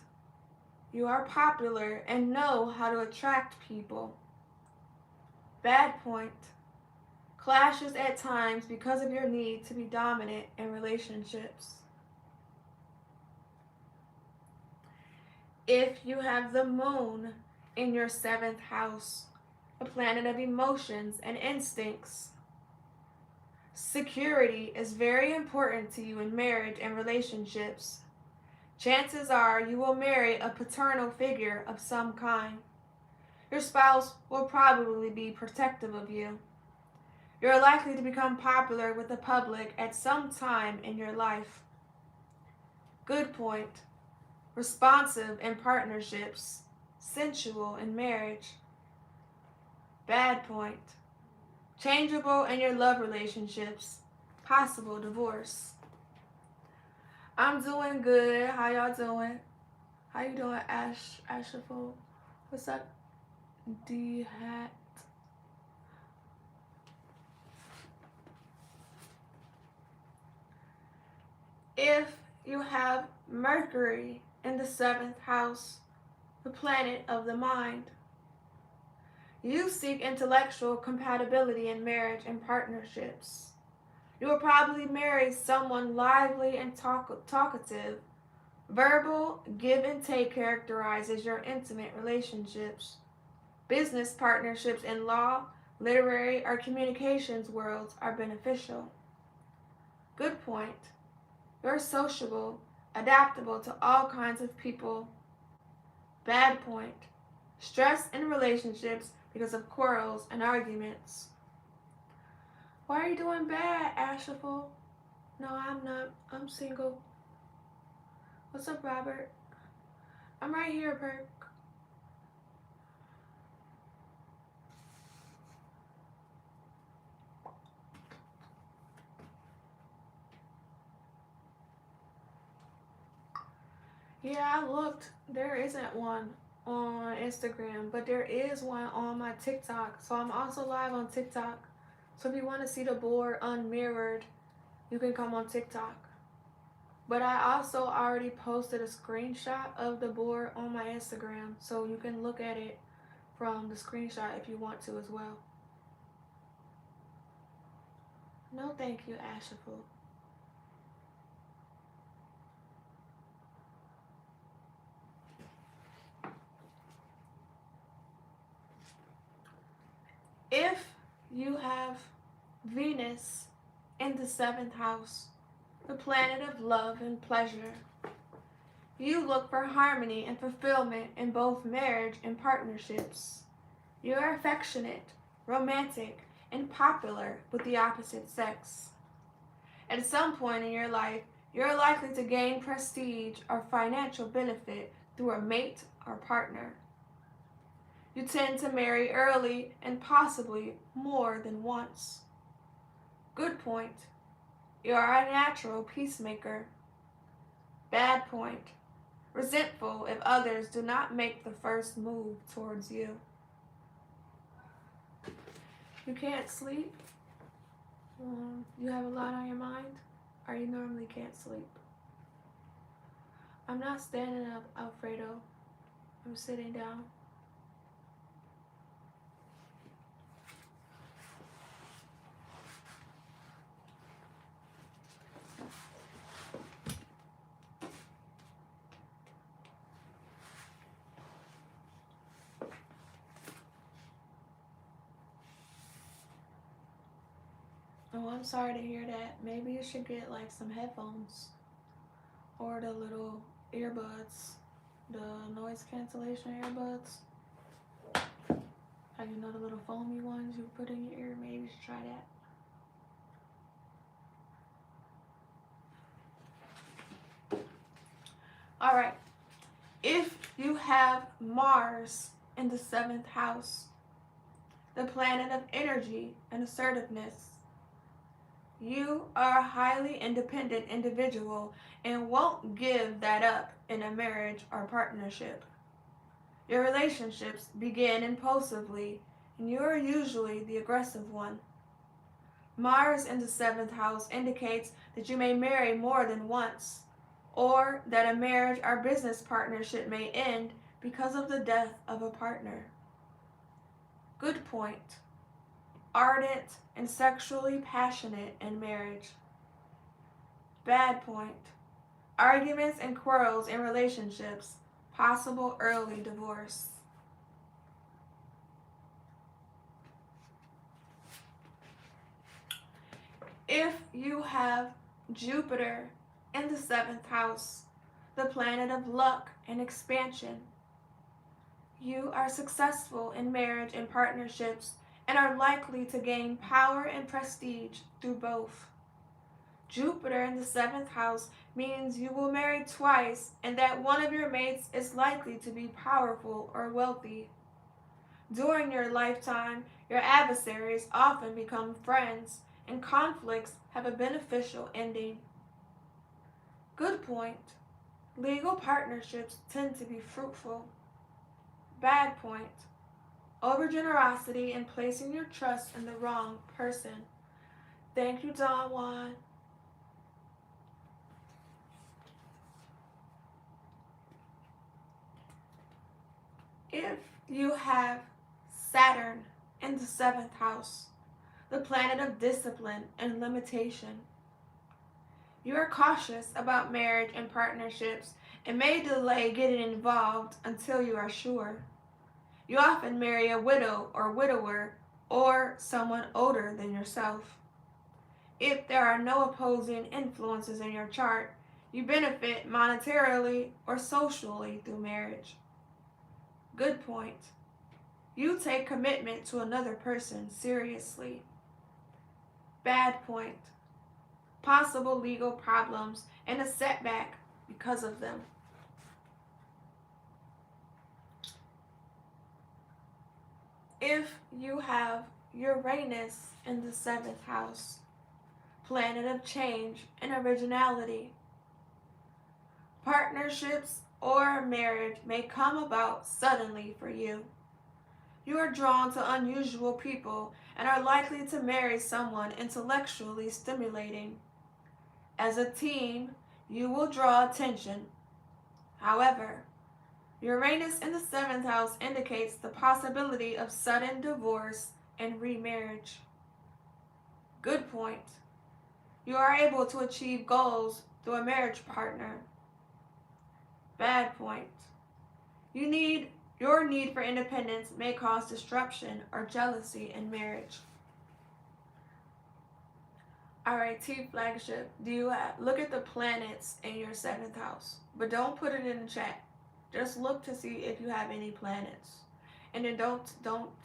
You are popular and know how to attract people. Bad point. Clashes at times because of your need to be dominant in relationships. If you have the moon in your 7th house, a planet of emotions and instincts, security is very important to you in marriage and relationships. Chances are you will marry a paternal figure of some kind. Your spouse will probably be protective of you. You're likely to become popular with the public at some time in your life. Good point. Responsive in partnerships, sensual in marriage. Bad point. Changeable in your love relationships, possible divorce. I'm doing good. How y'all doing? How you doing, Ashaful? What's up, D-Hat? If you have Mercury in the 7th house, the planet of the mind, you seek intellectual compatibility in marriage and partnerships. You will probably marry someone lively and talkative. Verbal give and take characterizes your intimate relationships. Business partnerships in law, literary, or communications worlds are beneficial. Good point. You're sociable, adaptable to all kinds of people. Bad point. Stress in relationships because of quarrels and arguments. Why are you doing bad, Ashaful? No, I'm not. I'm single. What's up, Robert? I'm right here, Perk. Yeah, I looked. There isn't one on Instagram, but there is one on my TikTok. So I'm also live on TikTok. So if you want to see the board unmirrored, you can come on TikTok. But I also already posted a screenshot of the board on my Instagram, so you can look at it from the screenshot if you want to as well. No, thank you, Ashaful. If you have Venus in the 7th house, the planet of love and pleasure, you look for harmony and fulfillment in both marriage and partnerships. You are affectionate, romantic, and popular with the opposite sex. At some point in your life, you're likely to gain prestige or financial benefit through a mate or partner. You tend to marry early and possibly more than once. Good point. You are a natural peacemaker. Bad point. Resentful if others do not make the first move towards you. You can't sleep? You have a lot on your mind? Or you normally can't sleep? I'm not standing up, Alfredo. I'm sitting down. Oh, I'm sorry to hear that. Maybe you should get like some headphones or the little earbuds, the noise cancellation earbuds. How you know the little foamy ones you put in your ear? Maybe you should try that. All right. If you have Mars in the 7th house, the planet of energy and assertiveness, you are a highly independent individual and won't give that up in a marriage or partnership. Your relationships begin impulsively, and you are usually the aggressive one. Mars in the 7th house indicates that you may marry more than once, or that a marriage or business partnership may end because of the death of a partner. Good point. Ardent and sexually passionate in marriage. Bad point. Arguments and quarrels in relationships. Possible early divorce. If you have Jupiter in the 7th house, the planet of luck and expansion, you are successful in marriage and partnerships and are likely to gain power and prestige through both. Jupiter in the 7th house means you will marry twice and that one of your mates is likely to be powerful or wealthy. During your lifetime, your adversaries often become friends and conflicts have a beneficial ending. Good point. Legal partnerships tend to be fruitful. Bad point. Overgenerosity and placing your trust in the wrong person. Thank you, Don Juan. If you have Saturn in the 7th house, the planet of discipline and limitation, you are cautious about marriage and partnerships and may delay getting involved until you are sure. You often marry a widow or widower or someone older than yourself. If there are no opposing influences in your chart, you benefit monetarily or socially through marriage. Good point. You take commitment to another person seriously. Bad point. Possible legal problems and a setback because of them. If you have Uranus in the 7th house, planet of change and originality, partnerships or marriage may come about suddenly for you. You are drawn to unusual people and are likely to marry someone intellectually stimulating. As a team, You will draw attention. However, Uranus in the 7th house indicates the possibility of sudden divorce and remarriage. Good point. You are able to achieve goals through a marriage partner. Bad point. Your need for independence may cause disruption or jealousy in marriage. Alright, T flagship, look at the planets in your 7th house, but don't put it in the chat. Just look to see if you have any planets. And then don't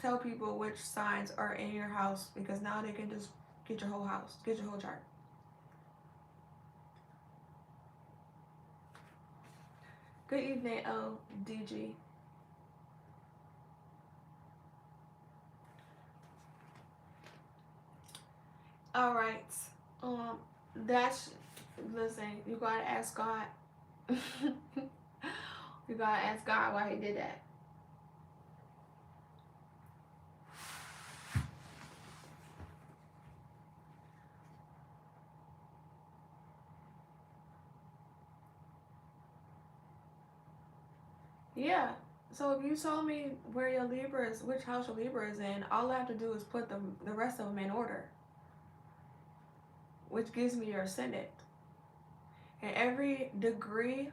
tell people which signs are in your house, because now they can just get your whole house, get your whole chart. Good evening, LDG. All right. Listen, you gotta ask God. You gotta ask God why he did that. Yeah. So if you told me where your Libra is, which house your Libra is in, all I have to do is put the rest of them in order, which gives me your ascendant. And every degree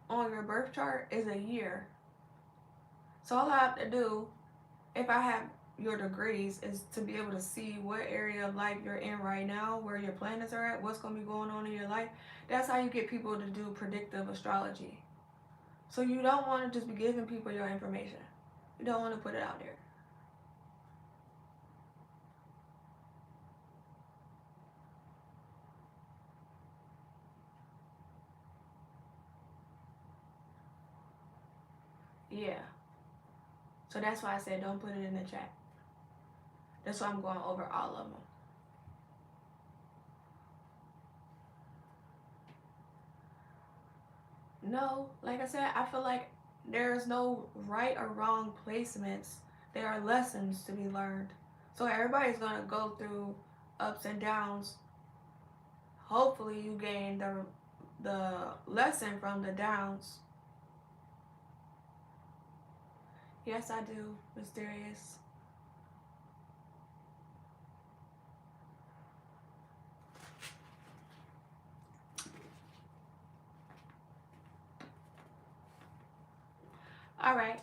on your birth chart is a year. So all I have to do, if I have your degrees, is to be able to see what area of life you're in right now, where your planets are at, what's going to be going on in your life. That's how you get people to do predictive astrology. So you don't want to just be giving people your information. You don't want to put it out there. Yeah. So that's why I said don't put it in the chat. That's why I'm going over all of them. No, like I said, I feel like there's no right or wrong placements. There are lessons to be learned. So everybody's going to go through ups and downs. Hopefully you gain the lesson from the downs. Yes, I do, Mysterious. All right.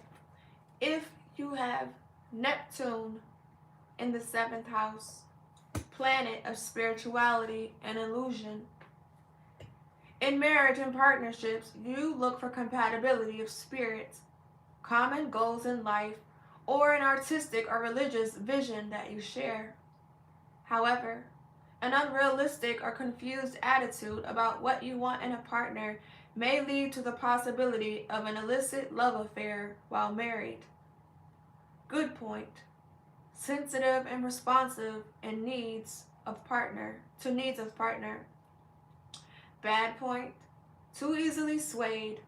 If you have Neptune in the 7th house, planet of spirituality and illusion, in marriage and partnerships, you look for compatibility of spirit, common goals in life, or an artistic or religious vision that you share. However, an unrealistic or confused attitude about what you want in a partner may lead to the possibility of an illicit love affair while married. Good point. Sensitive and responsive in needs of partner. Bad point. Too easily swayed,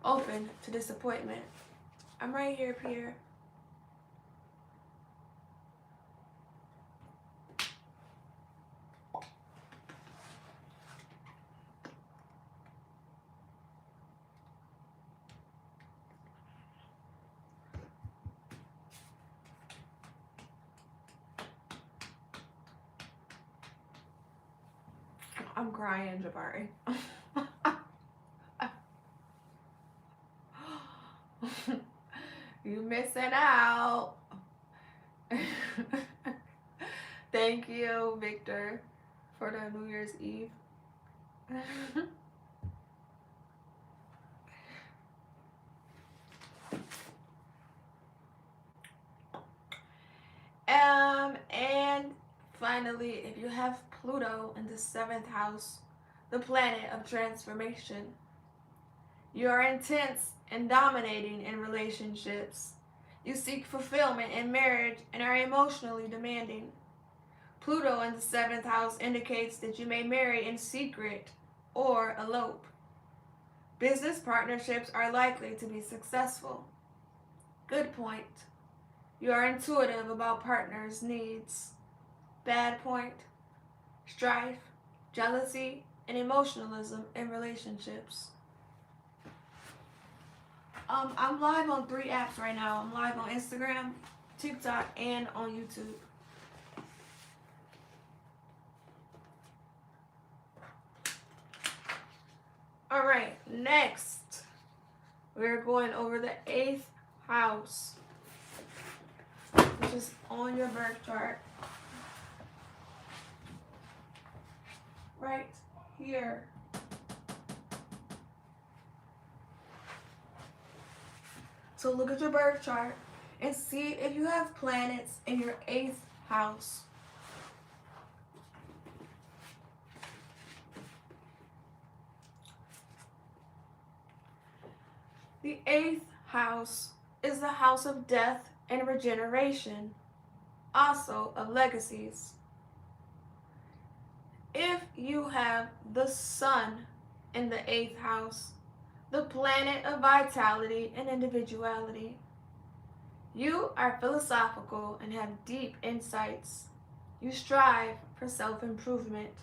open to disappointment. I'm right here, Pierre. I'm crying, Jabari. You missing out. Thank you, Victor, for the New Year's Eve. And finally, if you have Pluto in the 7th house, the planet of transformation, you are intense and dominating in relationships. You seek fulfillment in marriage and are emotionally demanding. Pluto in the 7th house indicates that you may marry in secret or elope. Business partnerships are likely to be successful. Good point. You are intuitive about partners' needs. Bad point. Strife, jealousy, and emotionalism in relationships. I'm live on 3 apps right now. I'm live on Instagram, TikTok, and on YouTube. All right, next we're going over the 8th house, which is on your birth chart. Right here. So look at your birth chart and see if you have planets in your 8th house. The 8th house is the house of death and regeneration, also of legacies. If you have the sun in the 8th house, the planet of vitality and individuality, you are philosophical and have deep insights. You strive for self-improvement.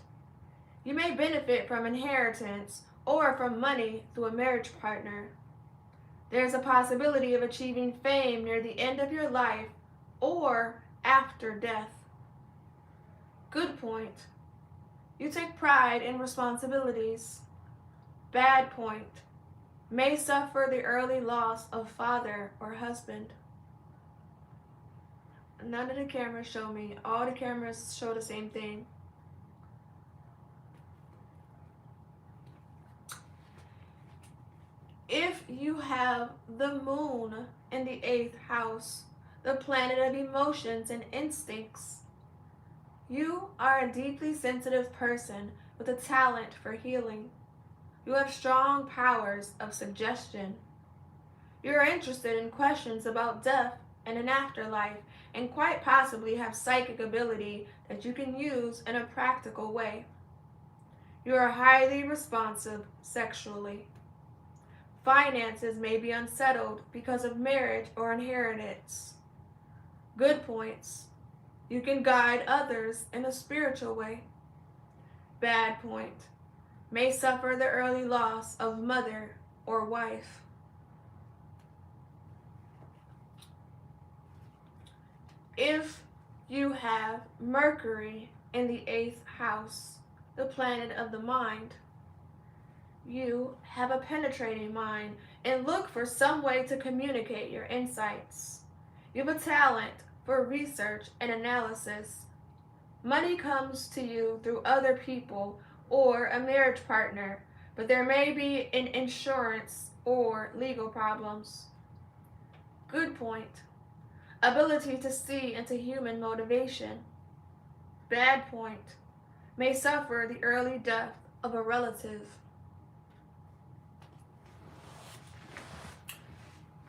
You may benefit from inheritance or from money through a marriage partner. There's a possibility of achieving fame near the end of your life or after death. Good point. You take pride in responsibilities. Bad point. May suffer the early loss of father or husband. None of the cameras show me. All the cameras show the same thing. If you have the moon in the 8th house, the planet of emotions and instincts, you are a deeply sensitive person with a talent for healing. You have strong powers of suggestion. You are interested in questions about death and an afterlife, and quite possibly have psychic ability that you can use in a practical way. You are highly responsive sexually. Finances may be unsettled because of marriage or inheritance. Good points. You can guide others in a spiritual way. Bad point. May suffer the early loss of mother or wife. If you have Mercury in the 8th house, the planet of the mind, you have a penetrating mind and look for some way to communicate your insights. You have a talent for research and analysis. Money comes to you through other people or a marriage partner, but there may be an insurance or legal problems. Good point. Ability to see into human motivation. Bad point. May suffer the early death of a relative.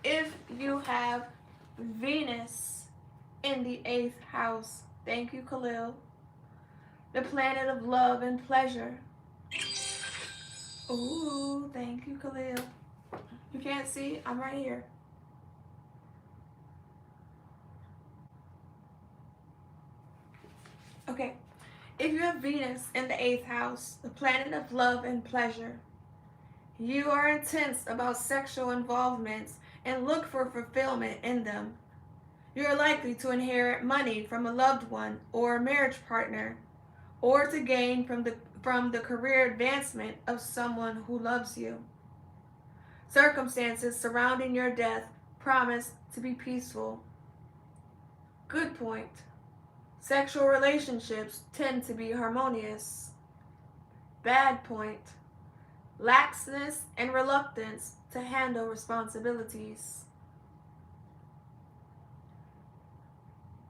If you have Venus in the 8th house, thank you, Khalil, the planet of love and pleasure. Ooh, thank you, Khalil. You can't see? I'm right here. Okay, if you have Venus in the 8th house, the planet of love and pleasure, you are intense about sexual involvements and look for fulfillment in them. You are likely to inherit money from a loved one or a marriage partner, or to gain from the career advancement of someone who loves you. Circumstances surrounding your death promise to be peaceful. Good point. Sexual relationships tend to be harmonious. Bad point. Laxness and reluctance to handle responsibilities.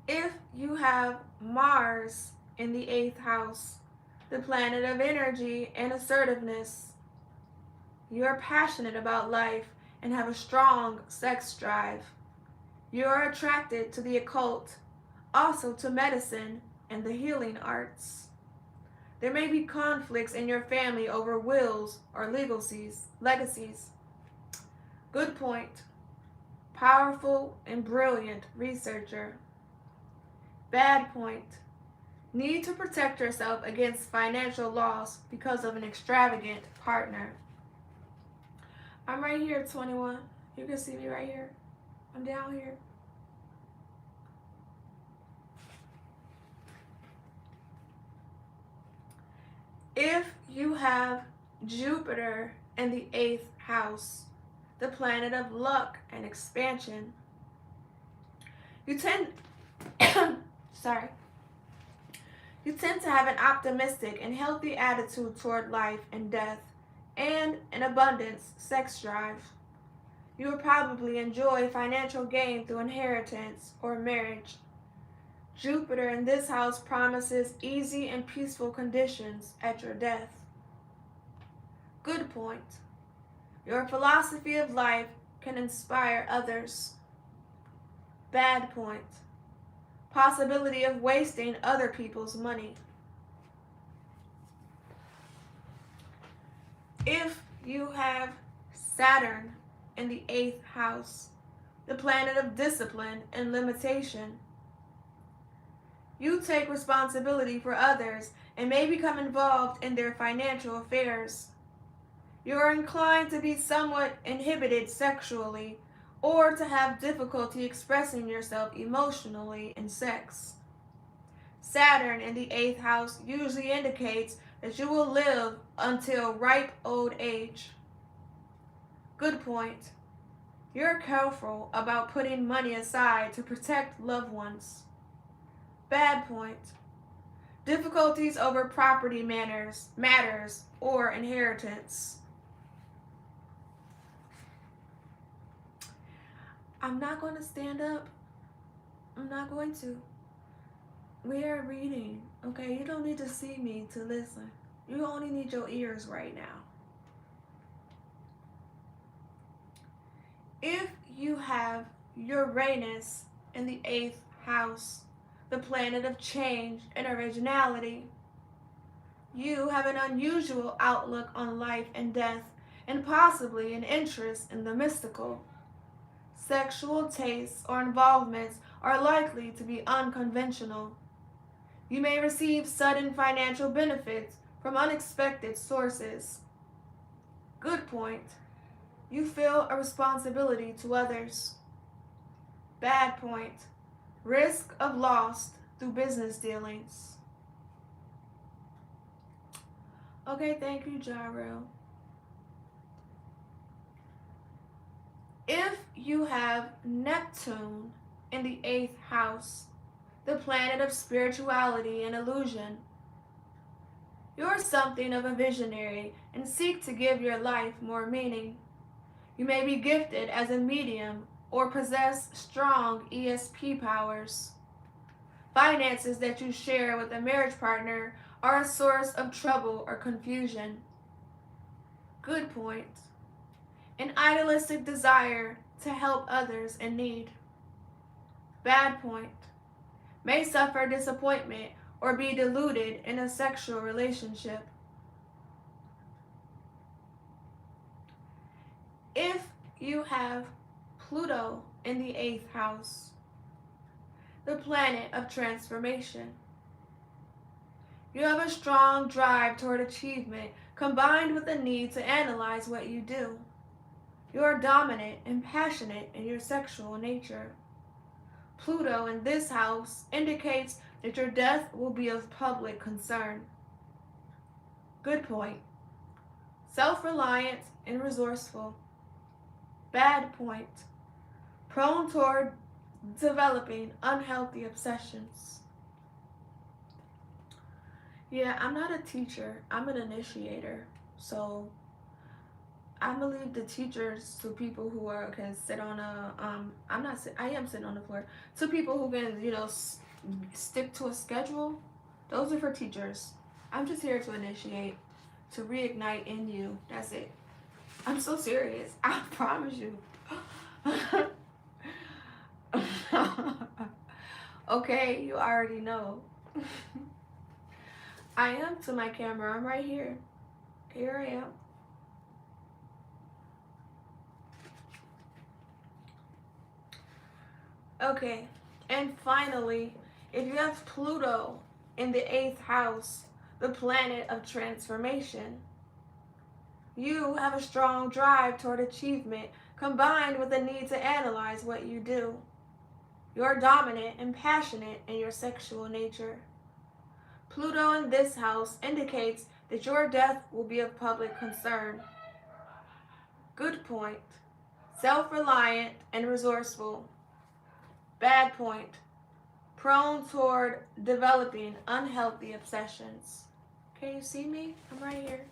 If you have Mars in the 8th house, the planet of energy and assertiveness, you are passionate about life and have a strong sex drive. You are attracted to the occult, also to medicine and the healing arts. There may be conflicts in your family over wills or legacies. Good point. Powerful and brilliant researcher. Bad point. Need to protect yourself against financial loss because of an extravagant partner. I'm right here, 21. You can see me right here. I'm down here. If you have Jupiter in the 8th house, the planet of luck and expansion, you tend you tend to have an optimistic and healthy attitude toward life and death, and an abundance sex drive. You will probably enjoy financial gain through inheritance or marriage. Jupiter in this house promises easy and peaceful conditions at your death. Good point. Your philosophy of life can inspire others. Bad point. Possibility of wasting other people's money. If you have Saturn in the 8th house, the planet of discipline and limitation, you take responsibility for others and may become involved in their financial affairs. You are inclined to be somewhat inhibited sexually or to have difficulty expressing yourself emotionally in sex. Saturn in the 8th house usually indicates that you will live until ripe old age. Good point. You're careful about putting money aside to protect loved ones. Bad point. Difficulties over property matters or inheritance. I'm not going to stand up. I'm not going to. We are reading, okay? You don't need to see me to listen. You only need your ears right now. If you have Uranus in the 8th house, the planet of change and originality, you have an unusual outlook on life and death, and possibly an interest in the mystical. Sexual tastes or involvements are likely to be unconventional. You may receive sudden financial benefits from unexpected sources. Good point. You feel a responsibility to others. Bad point. Risk of loss through business dealings. Okay, thank you, Gyro. If you have Neptune in the 8th house, the planet of spirituality and illusion, you're something of a visionary and seek to give your life more meaning. You may be gifted as a medium or possess strong ESP powers. Finances that you share with a marriage partner are a source of trouble or confusion. Good point. An idealistic desire to help others in need. Bad point. May suffer disappointment or be deluded in a sexual relationship. If you have Pluto in the 8th house, the planet of transformation, you have a strong drive toward achievement combined with a need to analyze what you do. You are dominant and passionate in your sexual nature. Pluto in this house indicates that your death will be of public concern. Good point. Self-reliant and resourceful. Bad point. Prone toward developing unhealthy obsessions. Yeah, I'm not a teacher. I'm an initiator. So I believe the teachers to people who can sit on a I am sitting on the floor. To people who can stick to a schedule. Those are for teachers. I'm just here to initiate, to reignite in you. That's it. I'm so serious. I promise you. Okay, you already know. I am to my camera. I'm right here. Here I am. Okay, and finally, if you have Pluto in the 8th house, the planet of transformation. You have a strong drive toward achievement combined with a need to analyze what you do. You're dominant and passionate in your sexual nature. Pluto in this house indicates that your death will be of public concern. Good point. Self-reliant and resourceful. Bad point. Prone toward developing unhealthy obsessions. Can you see me? I'm right here.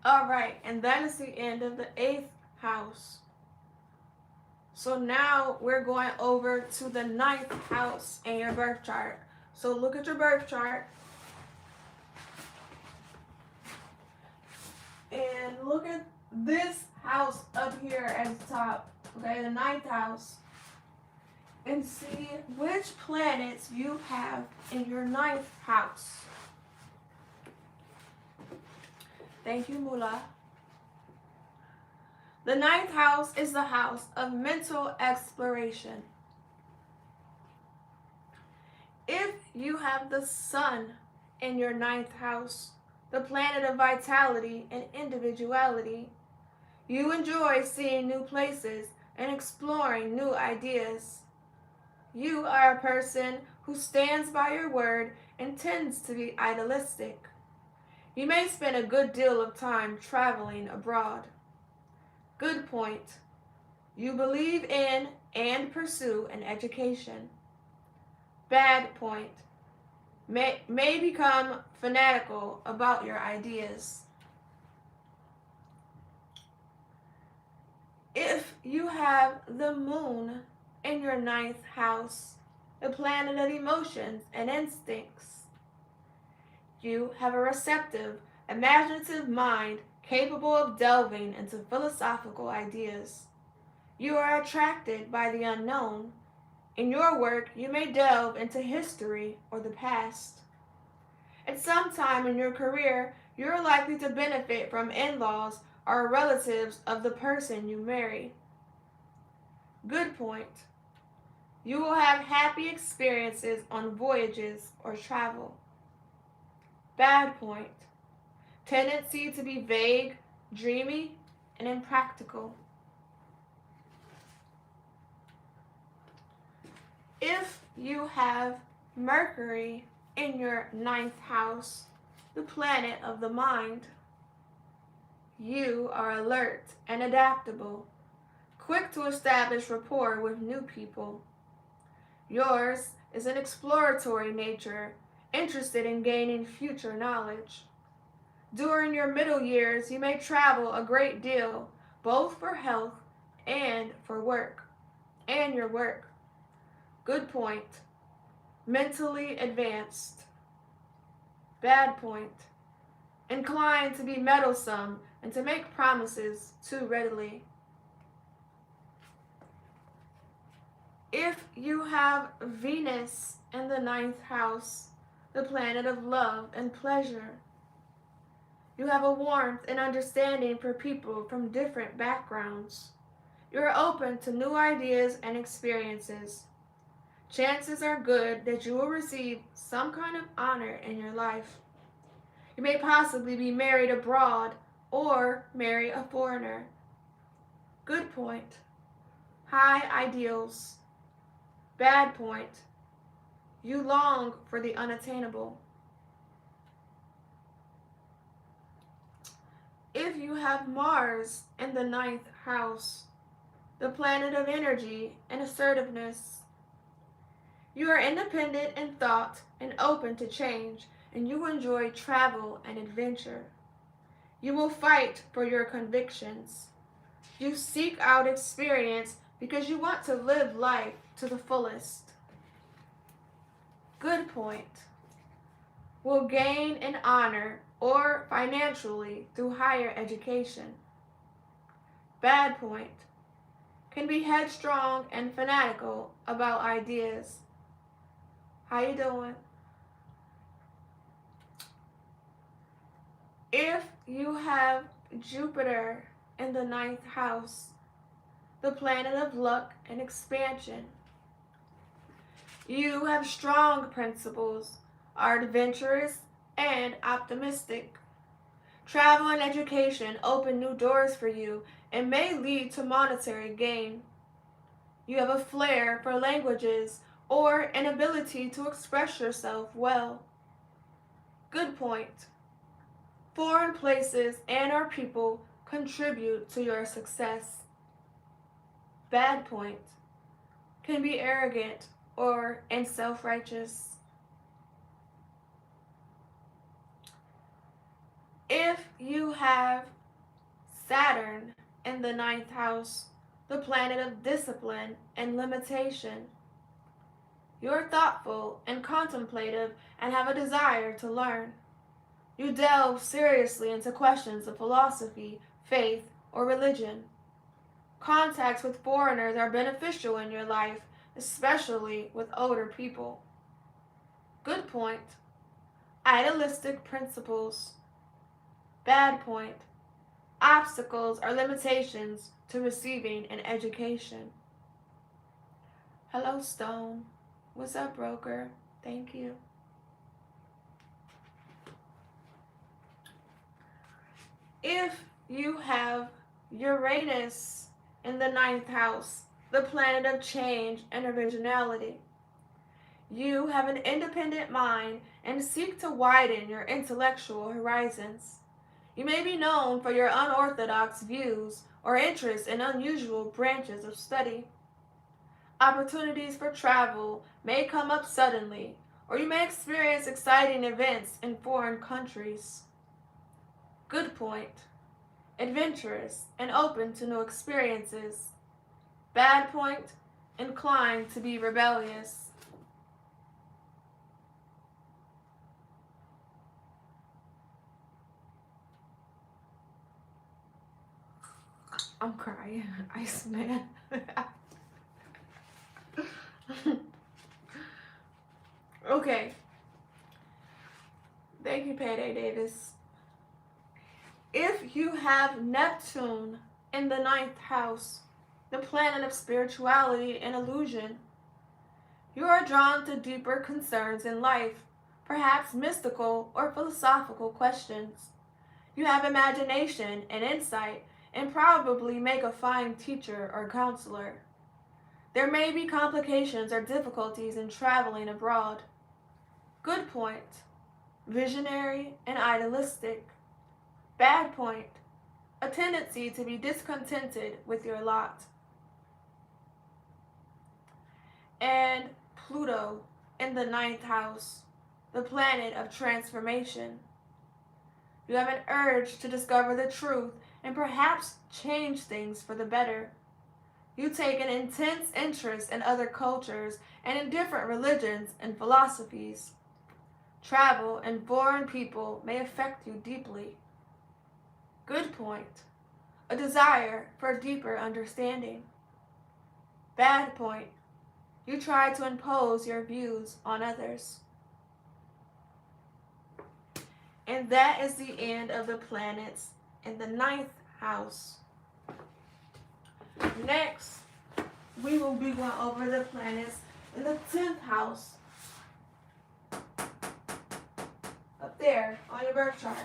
Alright, and that is the end of the 8th house. So now we're going over to the 9th house in your birth chart. So look at your birth chart. And look at this house up here at the top. Okay, the 9th house. And see which planets you have in your 9th house. Thank you, Mula. The 9th house is the house of mental exploration. If you have the sun in your 9th house, the planet of vitality and individuality, you enjoy seeing new places and exploring new ideas. You are a person who stands by your word and tends to be idealistic. You may spend a good deal of time traveling abroad. Good point. You believe in and pursue an education. Bad point. May become fanatical about your ideas. If you have the moon in your 9th house, the planet of emotions and instincts, you have a receptive, imaginative mind capable of delving into philosophical ideas. You are attracted by the unknown. In your work, you may delve into history or the past. At some time in your career, you're likely to benefit from in-laws or relatives of the person you marry. Good point. You will have happy experiences on voyages or travel. Bad point. Tendency to be vague, dreamy, and impractical. If you have Mercury in your 9th house, the planet of the mind, you are alert and adaptable, quick to establish rapport with new people. Yours is an exploratory nature, interested in gaining future knowledge. During your middle years, you may travel a great deal, both for health and for work, and your work. Good point. Mentally advanced. Bad point. Inclined to be meddlesome and to make promises too readily. If you have Venus in the 9th house, the planet of love and pleasure, you have a warmth and understanding for people from different backgrounds. You are open to new ideas and experiences. Chances are good that you will receive some kind of honor in your life. You may possibly be married abroad or marry a foreigner. Good point. High ideals. Bad point. You long for the unattainable. If you have Mars in the 9th house, the planet of energy and assertiveness, you are independent in thought and open to change, and you enjoy travel and adventure. You will fight for your convictions. You seek out experience because you want to live life to the fullest. Good point. Will gain in honor or financially through higher education. Bad point. Can be headstrong and fanatical about ideas. How you doing? If you have Jupiter in the 9th house, the planet of luck and expansion. You have strong principles, are adventurous and optimistic. Travel and education open new doors for you and may lead to monetary gain. You have a flair for languages or an ability to express yourself well. Good point. Foreign places and our people contribute to your success. Bad point. Can be arrogant and self-righteous. If you have Saturn in the ninth house, the planet of discipline and limitation, you're thoughtful and contemplative and have a desire to learn. You delve seriously into questions of philosophy, faith, or religion. Contacts with foreigners are beneficial in your life, especially with older people. Good point. Idealistic principles. Bad point. Obstacles or limitations to receiving an education. Hello, Stone. What's up, broker? Thank you. If you have Uranus in the ninth house, the planet of change and originality, you have an independent mind and seek to widen your intellectual horizons. You may be known for your unorthodox views or interest in unusual branches of study. Opportunities for travel may come up suddenly, or you may experience exciting events in foreign countries. Good point. Adventurous and open to new experiences. Bad point. Inclined to be rebellious. I'm crying. Iceman. Okay. Thank you, Payday Davis. If you have Neptune in the ninth house, the planet of spirituality and illusion, you are drawn to deeper concerns in life, perhaps mystical or philosophical questions. You have imagination and insight and probably make a fine teacher or counselor. There may be complications or difficulties in traveling abroad. Good point. Visionary and idealistic. Bad point. A tendency to be discontented with your lot. And Pluto in the ninth house, the planet of transformation. You have an urge to discover the truth and perhaps change things for the better. You take an intense interest in other cultures and in different religions and philosophies. Travel and foreign people may affect you deeply. Good point. A desire for deeper understanding. Bad point. You try to impose your views on others. And that is the end of the planets in the ninth house. Next, we will be going over the planets in the 10th house. Up there on your birth chart.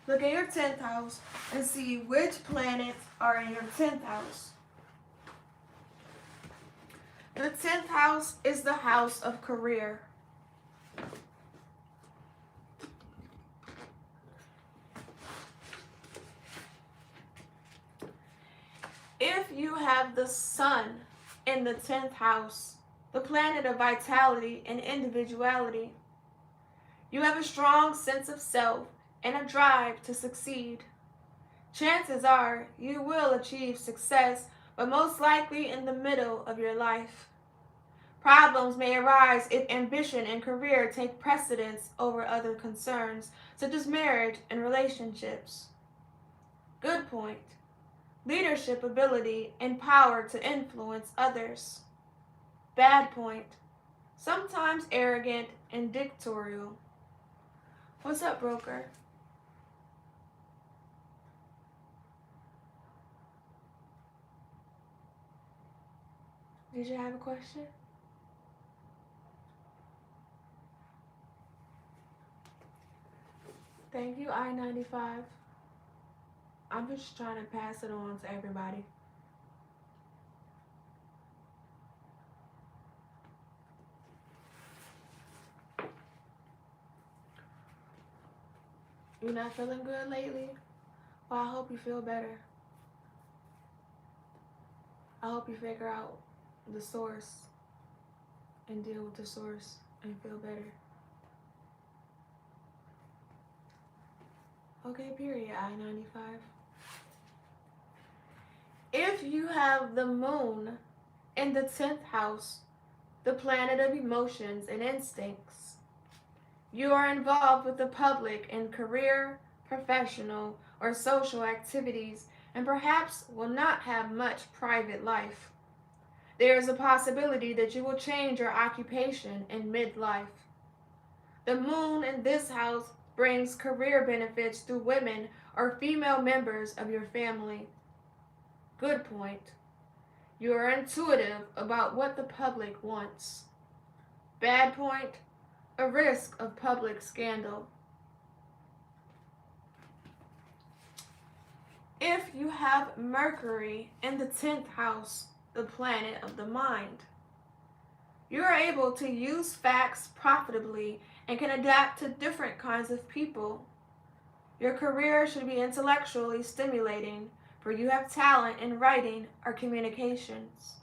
Look at your 10th house and see which planets are in your 10th house. The 10th house is the house of career. If you have the sun in the 10th house, the planet of vitality and individuality, you have a strong sense of self and a drive to succeed. Chances are you will achieve success, but most likely in the middle of your life. Problems may arise if ambition and career take precedence over other concerns, such as marriage and relationships. Good point. Leadership ability and power to influence others. Bad point. Sometimes arrogant and dictatorial. What's up, broker? Did you have a question? Thank you, I-95. I'm just trying to pass it on to everybody. You're not feeling good lately? Well, I hope you feel better. I hope you figure out the source and deal with the source and feel better. Okay, period, I-95. If you have the moon in the 10th house, the planet of emotions and instincts, you are involved with the public in career, professional, or social activities and perhaps will not have much private life. There is a possibility that you will change your occupation in midlife. The moon in this house brings career benefits through women or female members of your family. Good point. You are intuitive about what the public wants. Bad point, a risk of public scandal. If you have Mercury in the 10th house, the planet of the mind, you are able to use facts profitably and can adapt to different kinds of people. Your career should be intellectually stimulating, for you have talent in writing or communications.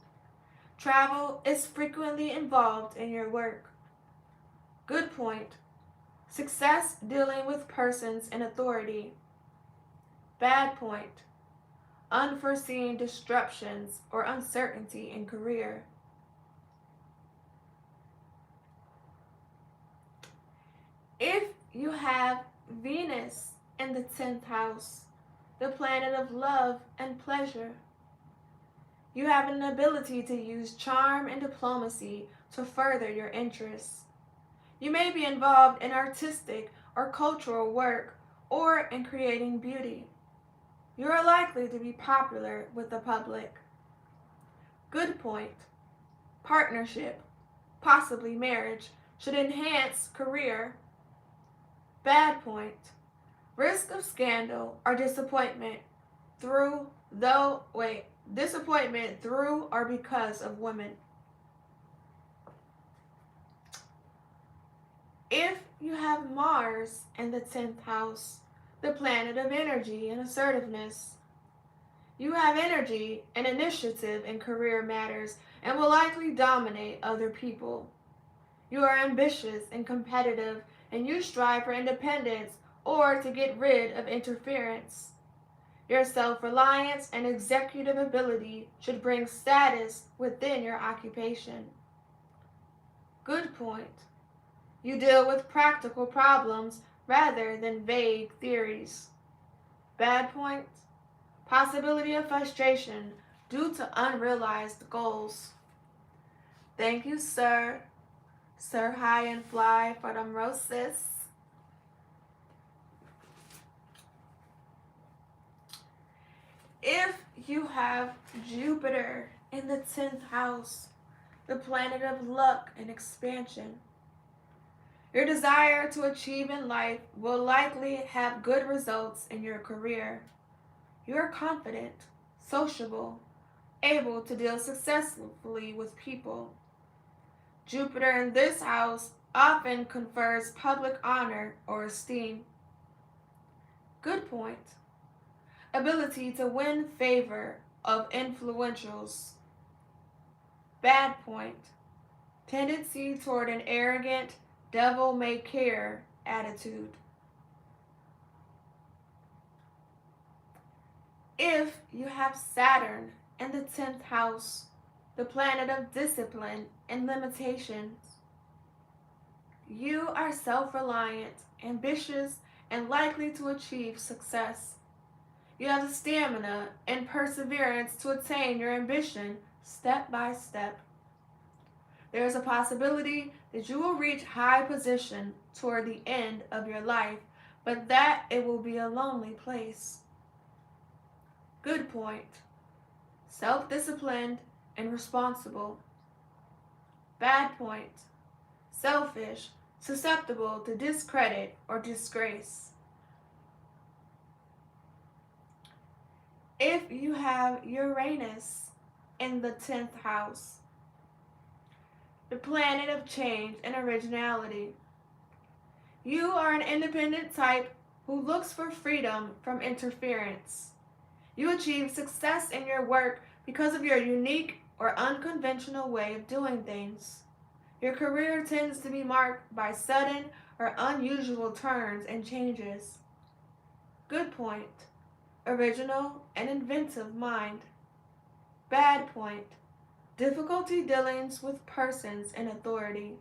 Travel is frequently involved in your work. Good point. Success dealing with persons in authority. Bad point. Unforeseen disruptions or uncertainty in career. If you have Venus in the 10th house, the planet of love and pleasure, you have an ability to use charm and diplomacy to further your interests. You may be involved in artistic or cultural work or in creating beauty. You are likely to be popular with the public. Good point. Partnership, possibly marriage, should enhance career. Bad point. Risk of scandal or disappointment through or because of women. If you have Mars in the 10th house, the planet of energy and assertiveness, you have energy and initiative in career matters and will likely dominate other people. You are ambitious and competitive, and you strive for independence or to get rid of interference. Your self-reliance and executive ability should bring status within your occupation. Good point. You deal with practical problems rather than vague theories. Bad point. Possibility of frustration due to unrealized goals. Thank you, sir. Sir High and Fly for them roses. If you have Jupiter in the 10th house, the planet of luck and expansion, your desire to achieve in life will likely have good results in your career. You are confident, sociable, able to deal successfully with people. Jupiter in this house often confers public honor or esteem. Good point. Ability to win favor of influentials. Bad point. Tendency toward an arrogant, devil-may-care attitude. If you have Saturn in the 10th house, the planet of discipline and limitations, you are self-reliant, ambitious, and likely to achieve success. You have the stamina and perseverance to attain your ambition step by step. There is a possibility that you will reach high position toward the end of your life, but that it will be a lonely place. Good point. Self-disciplined and responsible. Bad point. Selfish, susceptible to discredit or disgrace. If you have Uranus in the 10th house, the planet of change and originality, you are an independent type who looks for freedom from interference. You achieve success in your work because of your unique or unconventional way of doing things. Your career tends to be marked by sudden or unusual turns and changes. Good point. Original and inventive mind. Bad point. Difficulty dealings with persons in authority.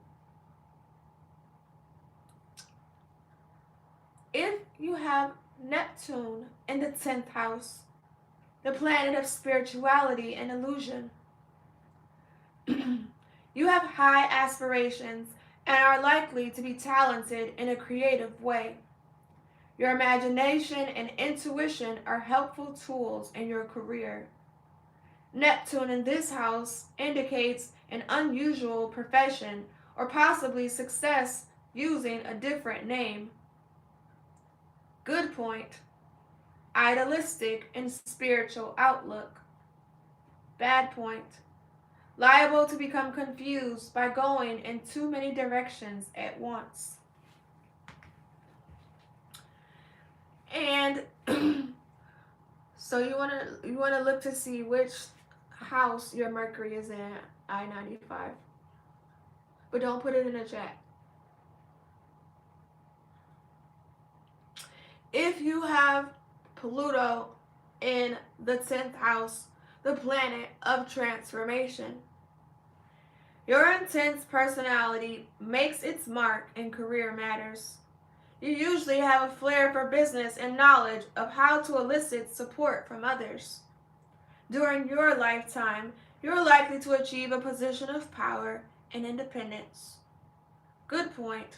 If you have Neptune in the 10th house, the planet of spirituality and illusion, you have high aspirations and are likely to be talented in a creative way. Your imagination and intuition are helpful tools in your career. Neptune in this house indicates an unusual profession or possibly success using a different name. Good point. Idealistic and spiritual outlook. Bad point. Liable to become confused by going in too many directions at once. And so you wanna look to see which house your Mercury is in I-95. But don't put it in the chat. If you have Pluto in the 10th house, the planet of transformation, your intense personality makes its mark in career matters. You usually have a flair for business and knowledge of how to elicit support from others. During your lifetime, you're likely to achieve a position of power and independence. Good point.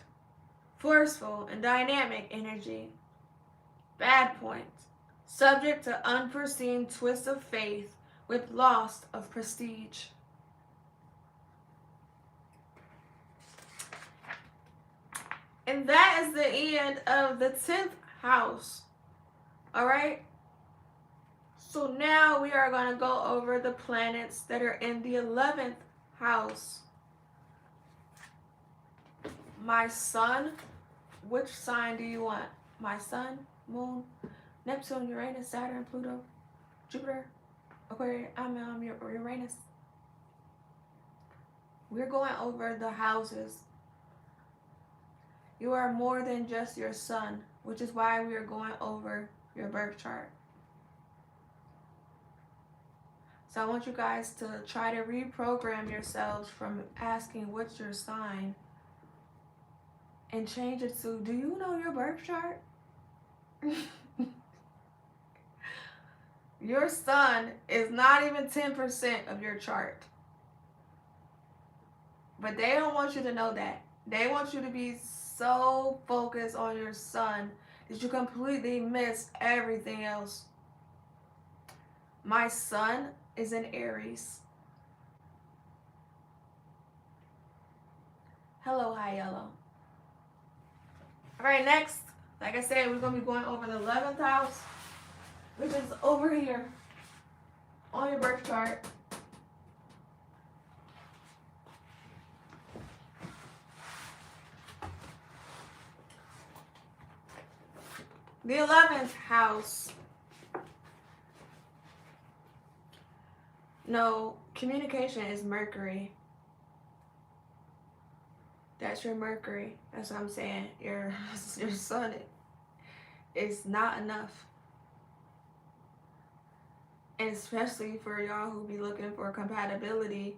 Forceful and dynamic energy. Bad point. Subject to unforeseen twists of fate with loss of prestige. And that is the end of the 10th house. Alright? So now we are going to go over the planets that are in the 11th house. My sun, which sign do you want? My sun, moon, Neptune, Uranus, Saturn, Pluto, Jupiter, Aquarius, Uranus. We're going over the houses. You are more than just your sun, which is why we are going over your birth chart. So I want you guys to try to reprogram yourselves from asking what's your sign and change it to, do you know your birth chart? Your sun is not even 10% of your chart. But they don't want you to know that. They want you to be so focused on your sun that you completely miss everything else. My sun is in Aries. Hello, High Yellow. All right, next, like I said, we're going to be going over the 11th house, which is over here on your birth chart. The 11th house. No, communication is Mercury. That's your Mercury. That's what I'm saying. Your sun is not enough. And especially for y'all who be looking for compatibility,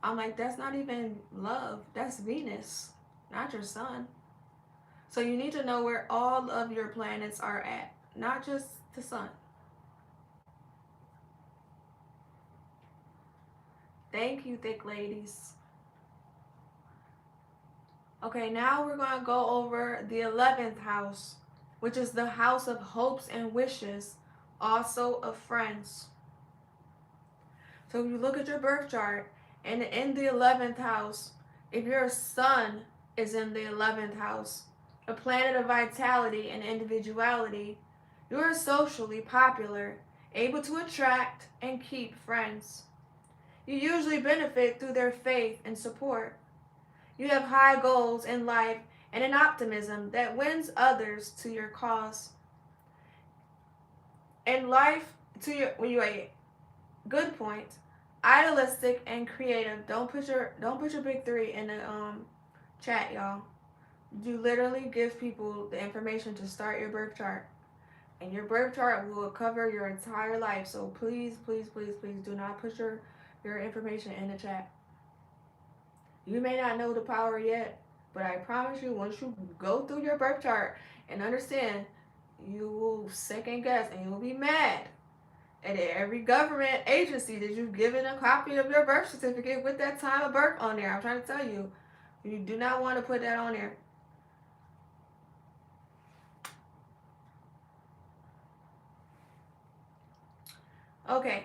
I'm like, that's not even love. That's Venus, not your sun. So you need to know where all of your planets are at, not just the sun. Thank you, thick ladies. Okay, now we're going to go over the 11th house, which is the house of hopes and wishes, also of friends. So if you look at your birth chart and in the 11th house, if your sun is in the 11th house, a planet of vitality and individuality, you are socially popular, able to attract and keep friends. You usually benefit through their faith and support. You have high goals in life and an optimism that wins others to your cause. In life, to your when you a good point, idealistic and creative. Don't put your big three in the chat, y'all. You literally give people the information to start your birth chart, and your birth chart will cover your entire life. So please, please, please, please do not put your information in the chat. You may not know the power yet, but I promise you, once you go through your birth chart and understand, you will second guess and you'll be mad at every government agency that you've given a copy of your birth certificate with that time of birth on there. I'm trying to tell you, you do not want to put that on there. Okay.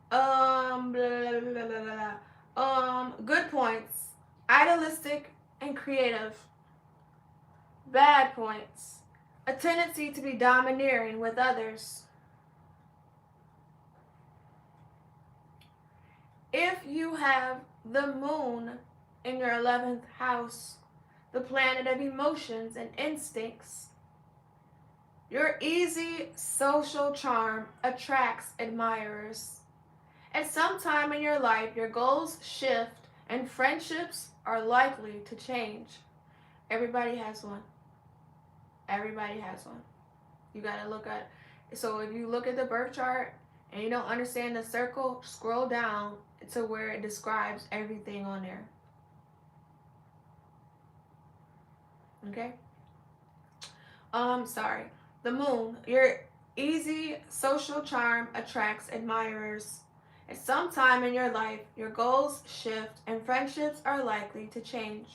Blah, blah, blah, blah, blah. Good points. Idealistic and creative. Bad points. A tendency to be domineering with others. If you have the moon in your 11th house, the planet of emotions and instincts, your easy social charm attracts admirers. At some time in your life, your goals shift and friendships are likely to change. Everybody has one. Everybody has one. You gotta look at. So if you look at the birth chart and you don't understand the circle, scroll down to where it describes everything on there. Okay? Sorry. The moon. Your easy social charm attracts admirers. At some time in your life, your goals shift and friendships are likely to change.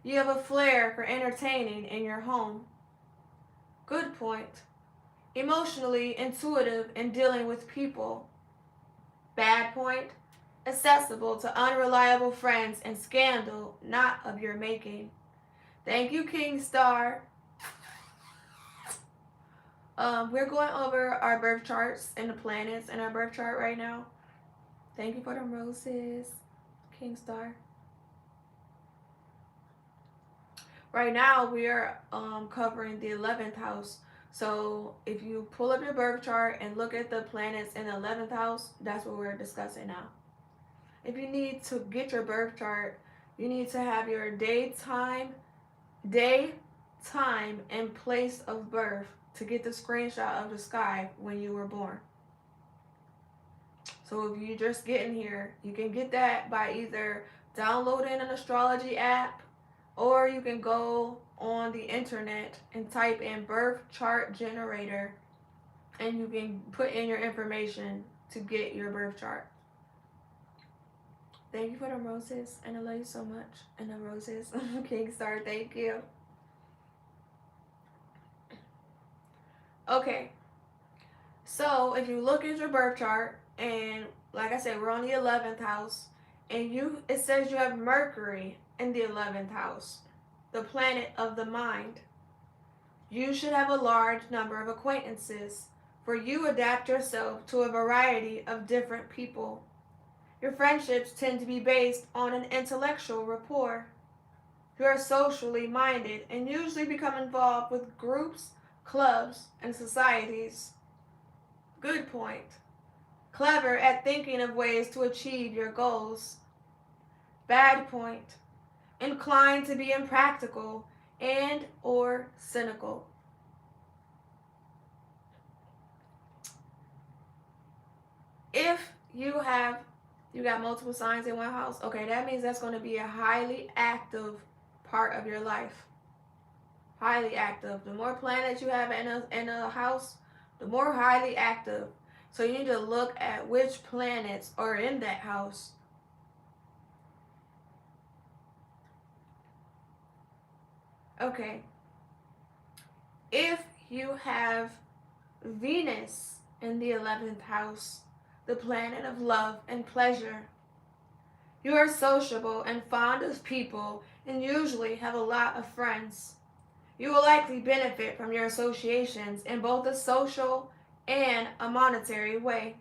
You have a flair for entertaining in your home. Good point. Emotionally intuitive in dealing with people. Bad point. Accessible to unreliable friends and scandal not of your making. Thank you, King Star. We're going over our birth charts and the planets in our birth chart right now. Thank you for the roses, King Star. Right now, we are covering the 11th house. So if you pull up your birth chart and look at the planets in the 11th house, that's what we're discussing now. If you need to get your birth chart, you need to have your day, time, and place of birth to get the screenshot of the sky when you were born. So if you're just getting here, you can get that by either downloading an astrology app, or you can go on the internet and type in birth chart generator, and you can put in your information to get your birth chart. Thank you for the roses, and I love you so much. And the roses, King Star, thank you. Okay, so if you look at your birth chart, and like I said, we're on the 11th house, and it says you have Mercury in the 11th house, the planet of the mind. You should have a large number of acquaintances, for you adapt yourself to a variety of different people. Your friendships tend to be based on an intellectual rapport. You are socially minded and usually become involved with groups, clubs, and societies. Good point. Clever at thinking of ways to achieve your goals. Bad point. Inclined to be impractical and or cynical. If you got multiple signs in one house, okay, that means that's going to be a highly active part of your life. Highly active. The more planets you have in a house, the more highly active. So you need to look at which planets are in that house. Okay. If you have Venus in the 11th house, the planet of love and pleasure. You are sociable and fond of people and usually have a lot of friends. You will likely benefit from your associations in both a social and a monetary way.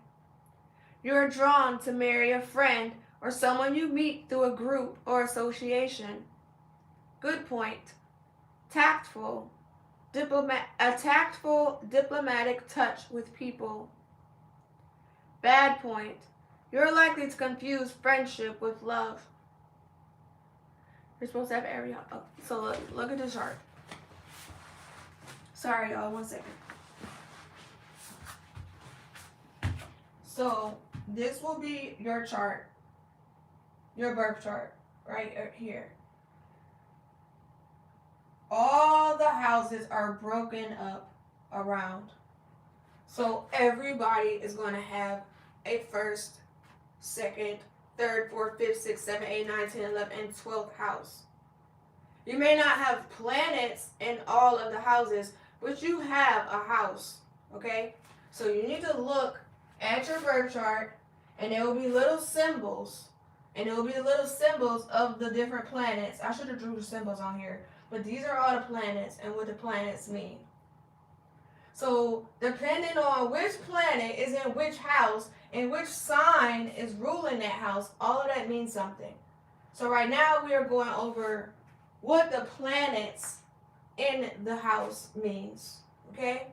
You are drawn to marry a friend or someone you meet through a group or association. Good point. Tactful. A tactful, diplomatic touch with people. Bad point. You're likely to confuse friendship with love. You're supposed to have every... Oh, so look at the chart. Sorry, y'all. 1 second. So this will be your chart. Your birth chart. Right here. All the houses are broken up around. So everybody is going to have a first, second, third, fourth, fifth, sixth, 7, 8, 9, 10, 11, and 12th house. You may not have planets in all of the houses, but you have a house, okay? So you need to look at your birth chart, and there will be little symbols, and it will be the little symbols of the different planets. I should have drew the symbols on here, but these are all the planets and what the planets mean. So depending on which planet is in which house and which sign is ruling that house, all of that means something. So right now we are going over what the planets in the house means, okay?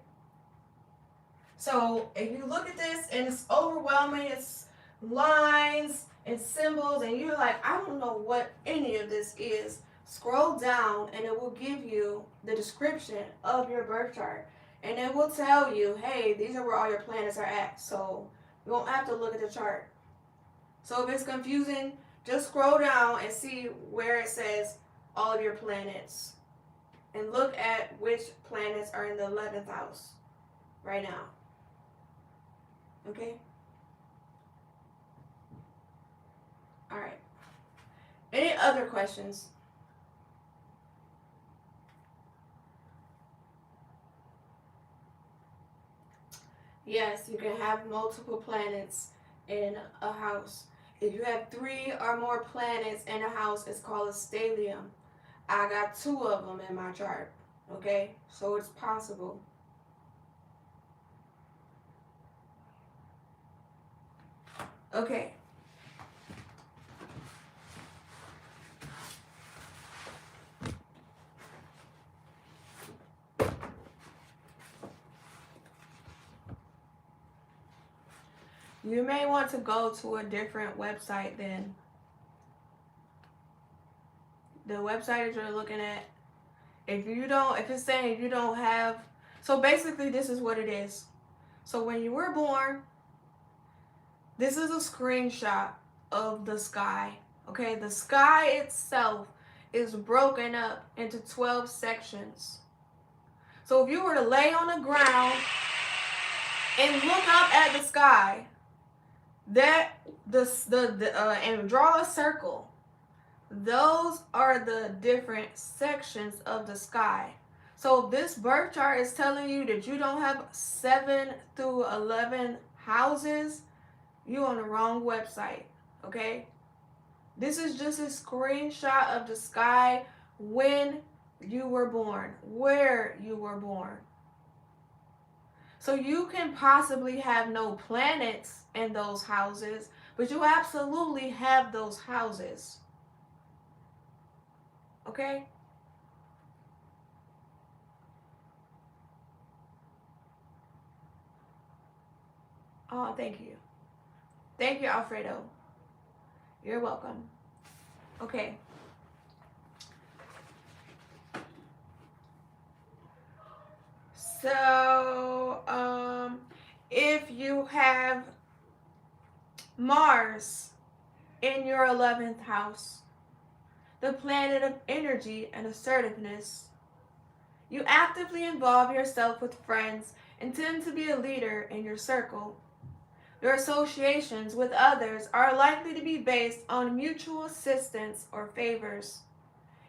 So if you look at this and it's overwhelming, it's lines and symbols, and you're like, I don't know what any of this is, scroll down and it will give you the description of your birth chart. And it will tell you, hey, these are where all your planets are at. So you won't have to look at the chart. So if it's confusing, just scroll down and see where it says all of your planets. And look at which planets are in the 11th house right now. Okay? All right. Any other questions? Yes, you can have multiple planets in a house. If you have 3 or more planets in a house, it's called a stellium. I got 2 of them in my chart. Okay? So it's possible. Okay. You may want to go to a different website than the website that you're looking at. If it's saying you don't have, so basically this is what it is. So when you were born, this is a screenshot of the sky. Okay, the sky itself is broken up into 12 sections. So if you were to lay on the ground and look up at the sky, and draw a circle, those are the different sections of the sky. So this birth chart is telling you that you don't have 7 through 11 houses, you're on the wrong website, okay? This is just a screenshot of the sky when you were born, where you were born. So you can possibly have no planets in those houses, but you absolutely have those houses. Okay? Oh, thank you. Thank you, Alfredo. You're welcome. Okay. So, if you have Mars in your 11th house, the planet of energy and assertiveness, you actively involve yourself with friends and tend to be a leader in your circle. Your associations with others are likely to be based on mutual assistance or favors.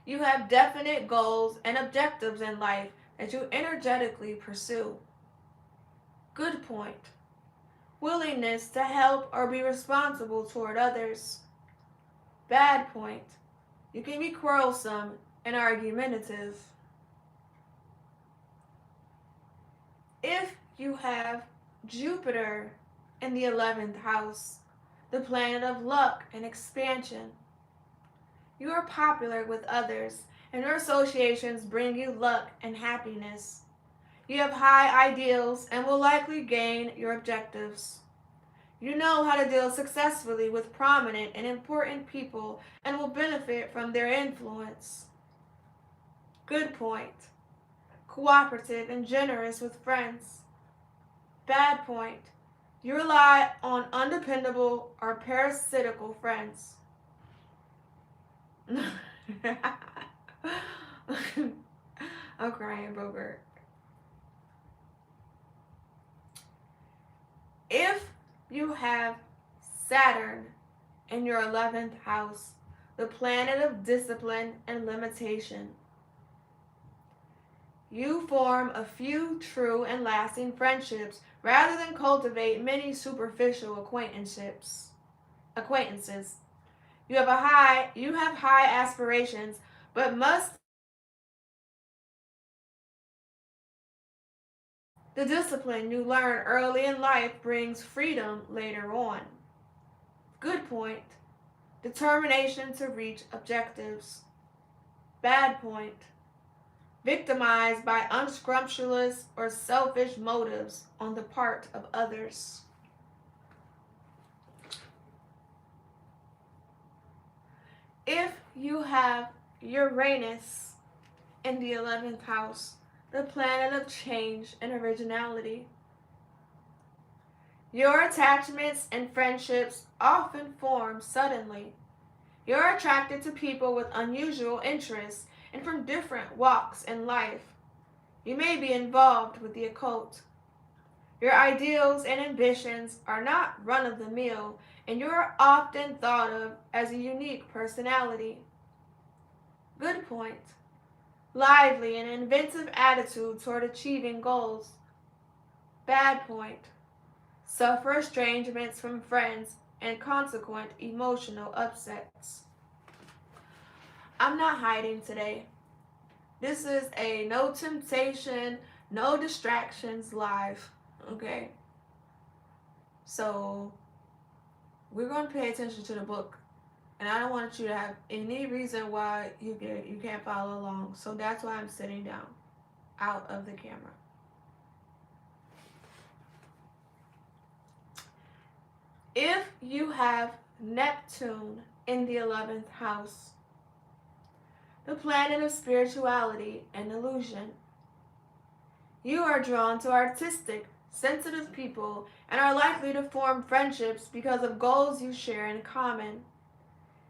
You have definite goals and objectives in life that you energetically pursue. Good point. willingness to help or be responsible toward others. Bad point. You can be quarrelsome and argumentative. If you have Jupiter in the 11th house, the planet of luck and expansion, you are popular with others, and your associations bring you luck and happiness. You have high ideals and will likely gain your objectives. You know how to deal successfully with prominent and important people and will benefit from their influence. Good point. Cooperative and generous with friends. Bad point. You rely on undependable or parasitical friends. I'm crying, Bogart. If you have Saturn in your 11th house, the planet of discipline and limitation, you form a few true and lasting friendships rather than cultivate many superficial acquaintances. You have high aspirations, but must the discipline you learn early in life brings freedom later on. Good point. Determination to reach objectives. Bad point. Victimized by unscrupulous or selfish motives on the part of others. If you have Uranus in the 11th house, the planet of change and originality, your attachments and friendships often form suddenly. You're attracted to people with unusual interests and from different walks in life. You may be involved with the occult. Your ideals and ambitions are not run-of-the-mill, and you are often thought of as a unique personality. Good point. Lively and inventive attitude toward achieving goals. Bad point. Suffer estrangements from friends and consequent emotional upsets. I'm not hiding today. This is a no temptation, no distractions live, okay? So we're going to pay attention to the book, and I don't want you to have any reason why you can't follow along. So that's why I'm sitting down out of the camera. If you have Neptune in the 11th house, the planet of spirituality and illusion, you are drawn to artistic, sensitive people and are likely to form friendships because of goals you share in common.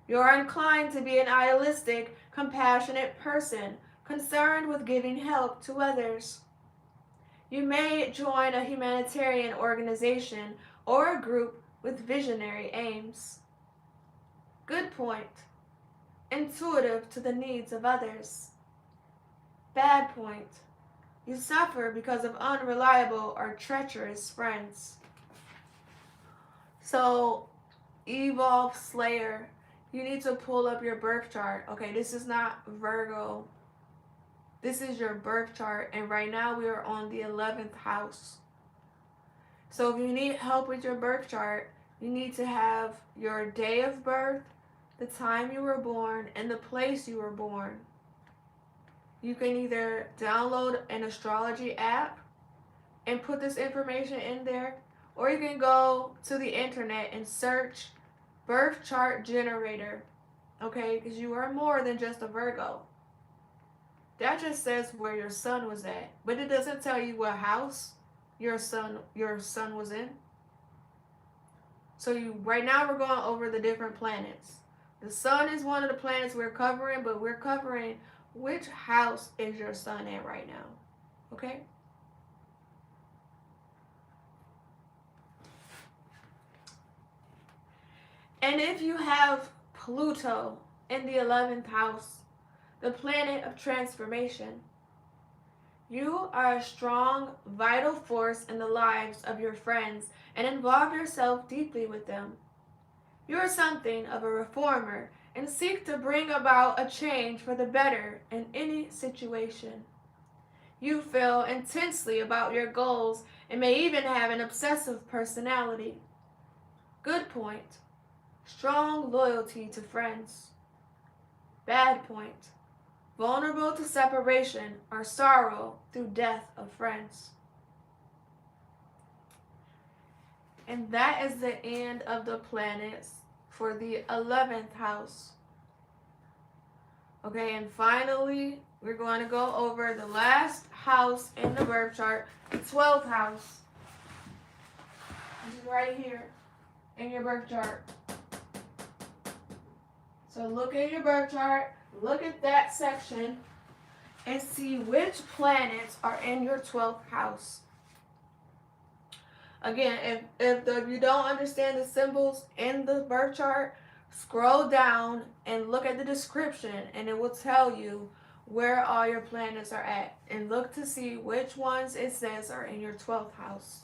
You are inclined to be an idealistic, compassionate person, concerned with giving help to others. You may join a humanitarian organization or a group with visionary aims. Good point. Intuitive to the needs of others. Bad point. You suffer because of unreliable or treacherous friends. So, Evolve Slayer, you need to pull up your birth chart. Okay, this is not Virgo. This is your birth chart, and right now we are on the 11th house. So if you need help with your birth chart, you need to have your day of birth, the time you were born, and the place you were born. You can either download an astrology app and put this information in there, or you can go to the internet and search birth chart generator, okay? Because you are more than just a Virgo. That just says where your sun was at, but it doesn't tell you what house your sun was in. So right now we're going over the different planets. The sun is one of the planets we're covering, but we're covering which house is your sun at right now, okay? And if you have Pluto in the 11th house, the planet of transformation, You are a strong, vital force in the lives of your friends and involve yourself deeply with them. You are something of a reformer and seek to bring about a change for the better in any situation. You feel intensely about your goals and may even have an obsessive personality. Good point. Strong loyalty to friends. Bad point. Vulnerable to separation or sorrow through death of friends. And that is the end of the planets for the 11th house. Okay, and finally, we're going to go over the last house in the birth chart, the 12th house. This is right here in your birth chart. So look at your birth chart, look at that section, and see which planets are in your 12th house. Again, if you don't understand the symbols in the birth chart, scroll down and look at the description, and it will tell you where all your planets are at. And look to see which ones it says are in your 12th house.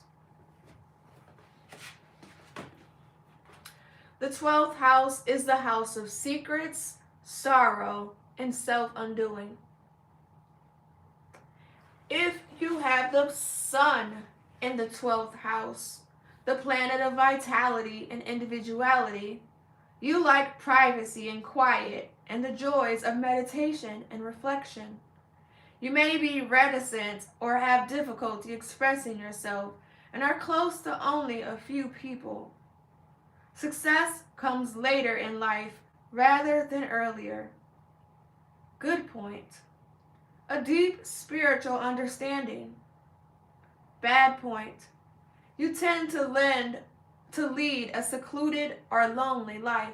The 12th house is the house of secrets, sorrow, and self-undoing. If you have the sun in the 12th house, the planet of vitality and individuality, you like privacy and quiet and the joys of meditation and reflection. You may be reticent or have difficulty expressing yourself and are close to only a few people. Success comes later in life rather than earlier. Good point. A deep spiritual understanding. Bad point. You tend to lead a secluded or lonely life.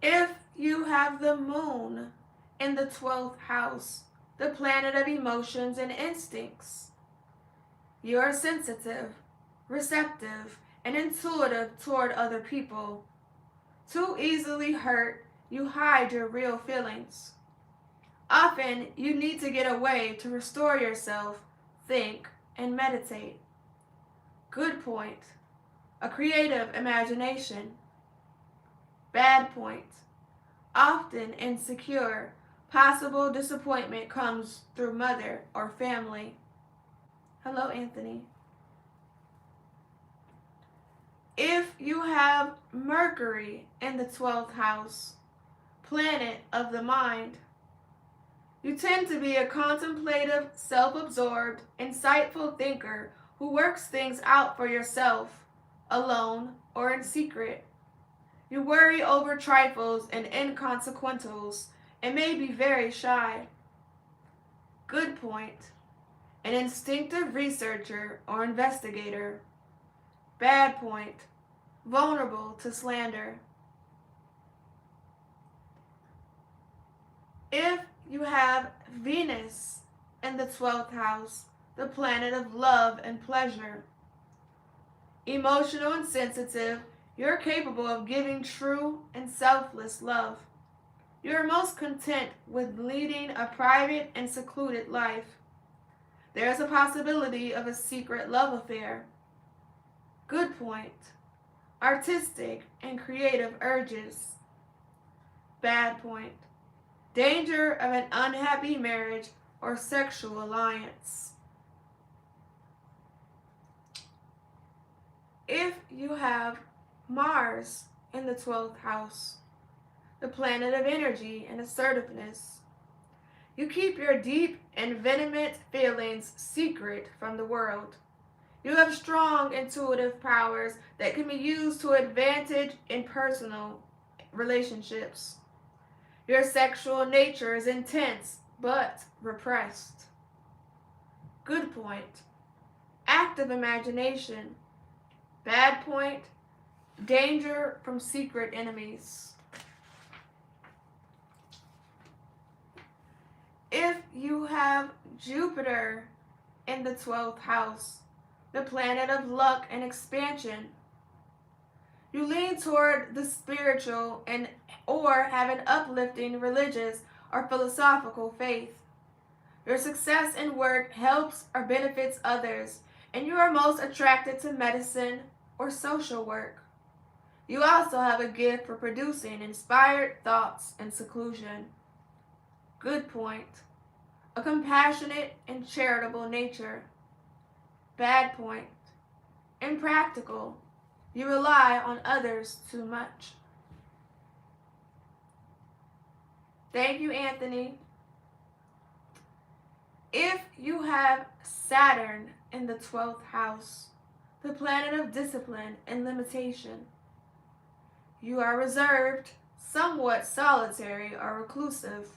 If you have the moon in the 12th house, the planet of emotions and instincts, you are sensitive, receptive, and intuitive toward other people. Too easily hurt, you hide your real feelings. Often, you need to get away to restore yourself, think, and meditate. Good point. A creative imagination. Bad point. Often insecure. Possible disappointment comes through mother or family. Hello, Anthony. If you have Mercury in the 12th house, planet of the mind, you tend to be a contemplative, self-absorbed, insightful thinker who works things out for yourself, alone or in secret. You worry over trifles and inconsequentials and may be very shy. Good point. An instinctive researcher or investigator. Bad point. Vulnerable to slander. If you have Venus in the 12th house, the planet of love and pleasure. Emotional and sensitive, you're capable of giving true and selfless love. You are most content with leading a private and secluded life. There is a possibility of a secret love affair. Good point. Artistic and creative urges. Bad point. Danger of an unhappy marriage or sexual alliance. If you have Mars in the 12th house, the planet of energy and assertiveness, you keep your deep and venomous feelings secret from the world. You have strong intuitive powers that can be used to advantage in personal relationships. Your sexual nature is intense but repressed. Good point. Active imagination. Bad point. Danger from secret enemies. If you have Jupiter in the 12th house, the planet of luck and expansion, you lean toward the spiritual and or have an uplifting religious or philosophical faith. Your success in work helps or benefits others, and you are most attracted to medicine or social work. You also have a gift for producing inspired thoughts in seclusion. Good point. A compassionate and charitable nature. Bad point. Impractical. You rely on others too much. Thank you, Anthony. If you have Saturn in the 12th house, the planet of discipline and limitation, you are reserved, somewhat solitary or reclusive.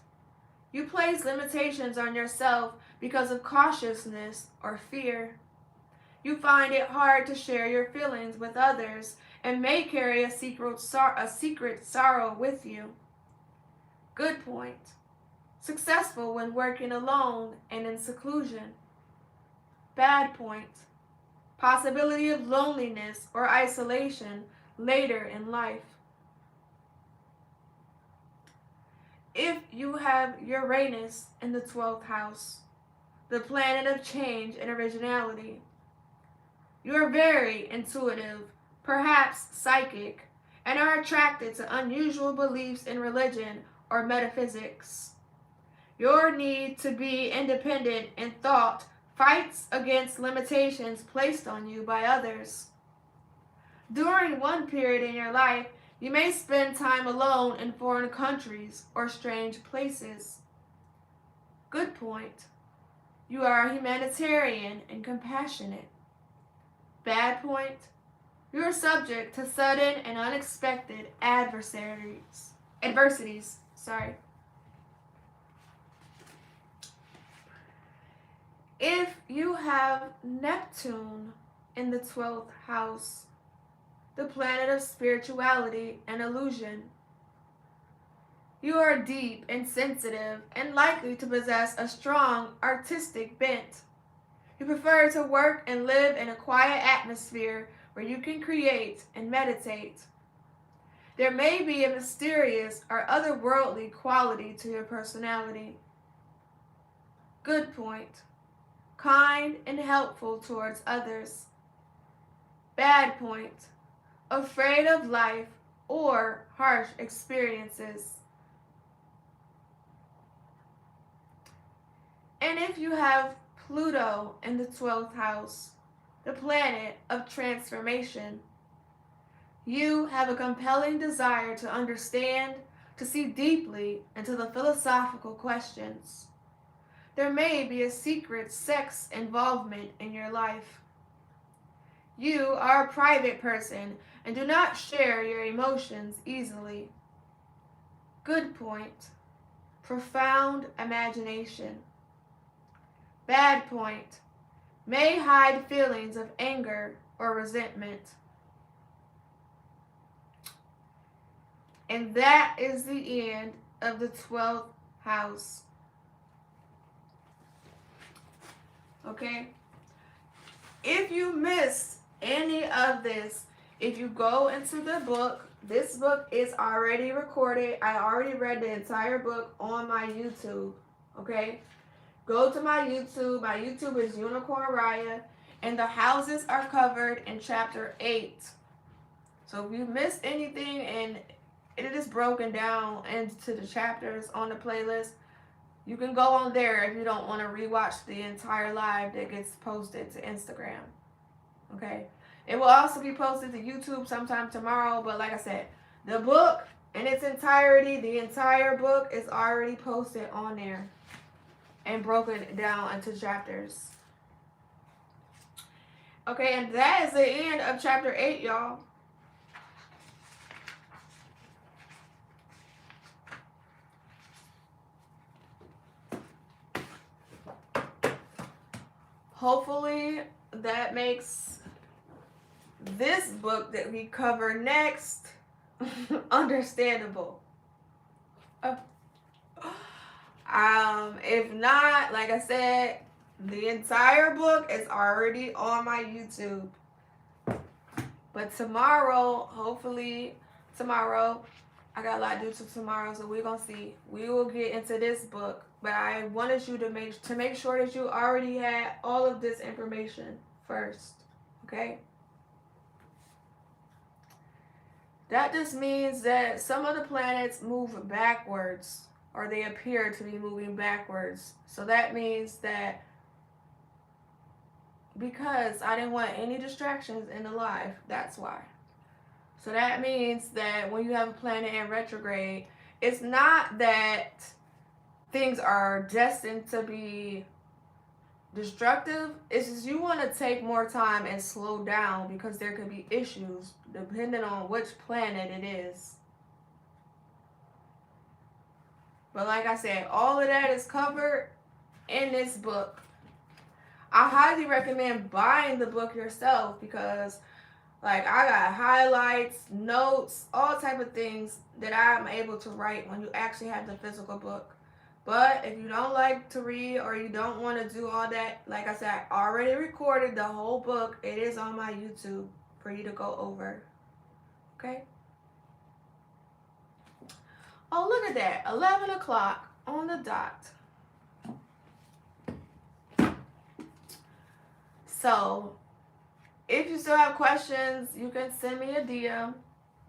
You place limitations on yourself because of cautiousness or fear. You find it hard to share your feelings with others and may carry a secret sorrow with you. Good point. Successful when working alone and in seclusion. Bad point. Possibility of loneliness or isolation later in life. If you have Uranus in the 12th house, the planet of change and originality, you are very intuitive, perhaps psychic, and are attracted to unusual beliefs in religion or metaphysics. Your need to be independent in thought fights against limitations placed on you by others. During one period in your life, you may spend time alone in foreign countries or strange places. Good point. You are humanitarian and compassionate. Bad point. You are subject to sudden and unexpected adversities. If you have Neptune in the 12th house, the planet of spirituality and illusion, you are deep and sensitive and likely to possess a strong artistic bent. You prefer to work and live in a quiet atmosphere where you can create and meditate. There may be a mysterious or otherworldly quality to your personality. Good point. Kind and helpful towards others. Bad point. Afraid of life or harsh experiences. And if you have Pluto in the 12th house, the planet of transformation, you have a compelling desire to understand, to see deeply into the philosophical questions. There may be a secret sex involvement in your life. You are a private person and do not share your emotions easily. Good point. Profound imagination. Bad point. May hide feelings of anger or resentment. And that is the end of the 12th house. Okay? If you missed any of this, if you go into the book, this book is already recorded. I already read the entire book on my YouTube. Okay? Go to my YouTube. My YouTube is Unicorn Riah. And the houses are covered in chapter 8. So if you missed anything and it is broken down into the chapters on the playlist, you can go on there if you don't want to rewatch the entire live that gets posted to Instagram. Okay? It will also be posted to YouTube sometime tomorrow, but like I said, the book in its entirety, the entire book is already posted on there and broken down into chapters. Okay, and that is the end of chapter 8, y'all. Hopefully that makes this book that we cover next understandable. If not, like I said, the entire book is already on my YouTube. But tomorrow, hopefully tomorrow, I got a lot to do tomorrow, so we're gonna see. We will get into this book, but I wanted you to make sure that you already had all of this information first. Okay? That just means that some of the planets move backwards, or they appear to be moving backwards. So that means that because I didn't want any distractions in the life, that's why. So that means that when you have a planet in retrograde, it's not that things are destined to be destructive. It's just you want to take more time and slow down because there could be issues depending on which planet it is. But like I said, all of that is covered in this book. I highly recommend buying the book yourself because like I got highlights, notes, all type of things that I'm able to write when you actually have the physical book. But if you don't like to read or you don't want to do all that, like I said, I already recorded the whole book. It is on my YouTube for you to go over. Okay? Oh, look at that. 11 o'clock on the dot. So, if you still have questions, you can send me a DM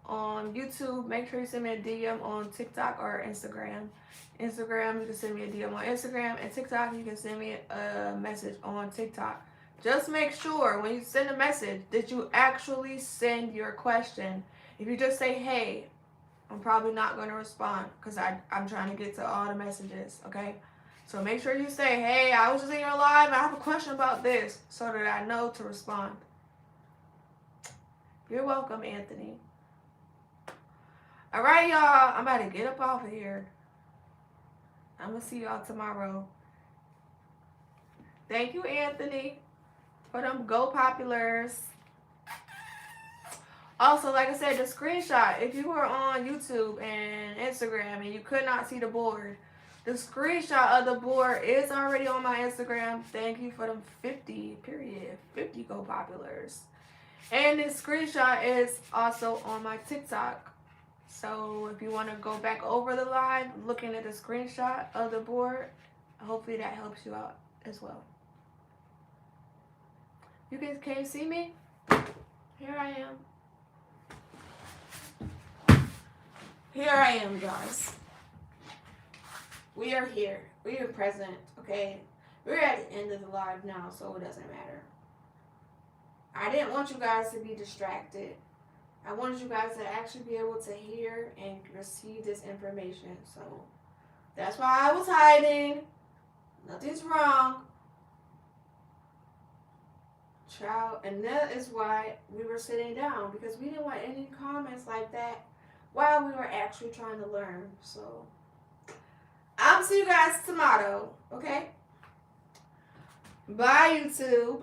on YouTube. Make sure you send me a DM on TikTok or Instagram. Instagram, you can send me a DM on Instagram. And TikTok, you can send me a message on TikTok. Just make sure when you send a message that you actually send your question. If you just say, hey, I'm probably not going to respond because I'm trying to get to all the messages, okay? So make sure you say, hey, I was just in your live and I have a question about this so that I know to respond. You're welcome, Anthony. All right, y'all. I'm about to get up off of here. I'm going to see y'all tomorrow. Thank you, Anthony, for them Go Populars. Also, like I said, the screenshot, if you were on YouTube and Instagram and you could not see the board, the screenshot of the board is already on my Instagram. Thank you for them 50 Go Populars. And this screenshot is also on my TikTok. So if you want to go back over the live, looking at the screenshot of the board, hopefully that helps you out as well. You guys can't see me? Here I am. Here I am, guys. We are here. We are present, okay? We're at the end of the live now, so it doesn't matter. I didn't want you guys to be distracted. I wanted you guys to actually be able to hear and receive this information. So that's why I was hiding. Nothing's wrong. Child, and that is why we were sitting down, because we didn't want any comments like that while we were actually trying to learn. So I'll see you guys tomorrow, okay? Bye, YouTube.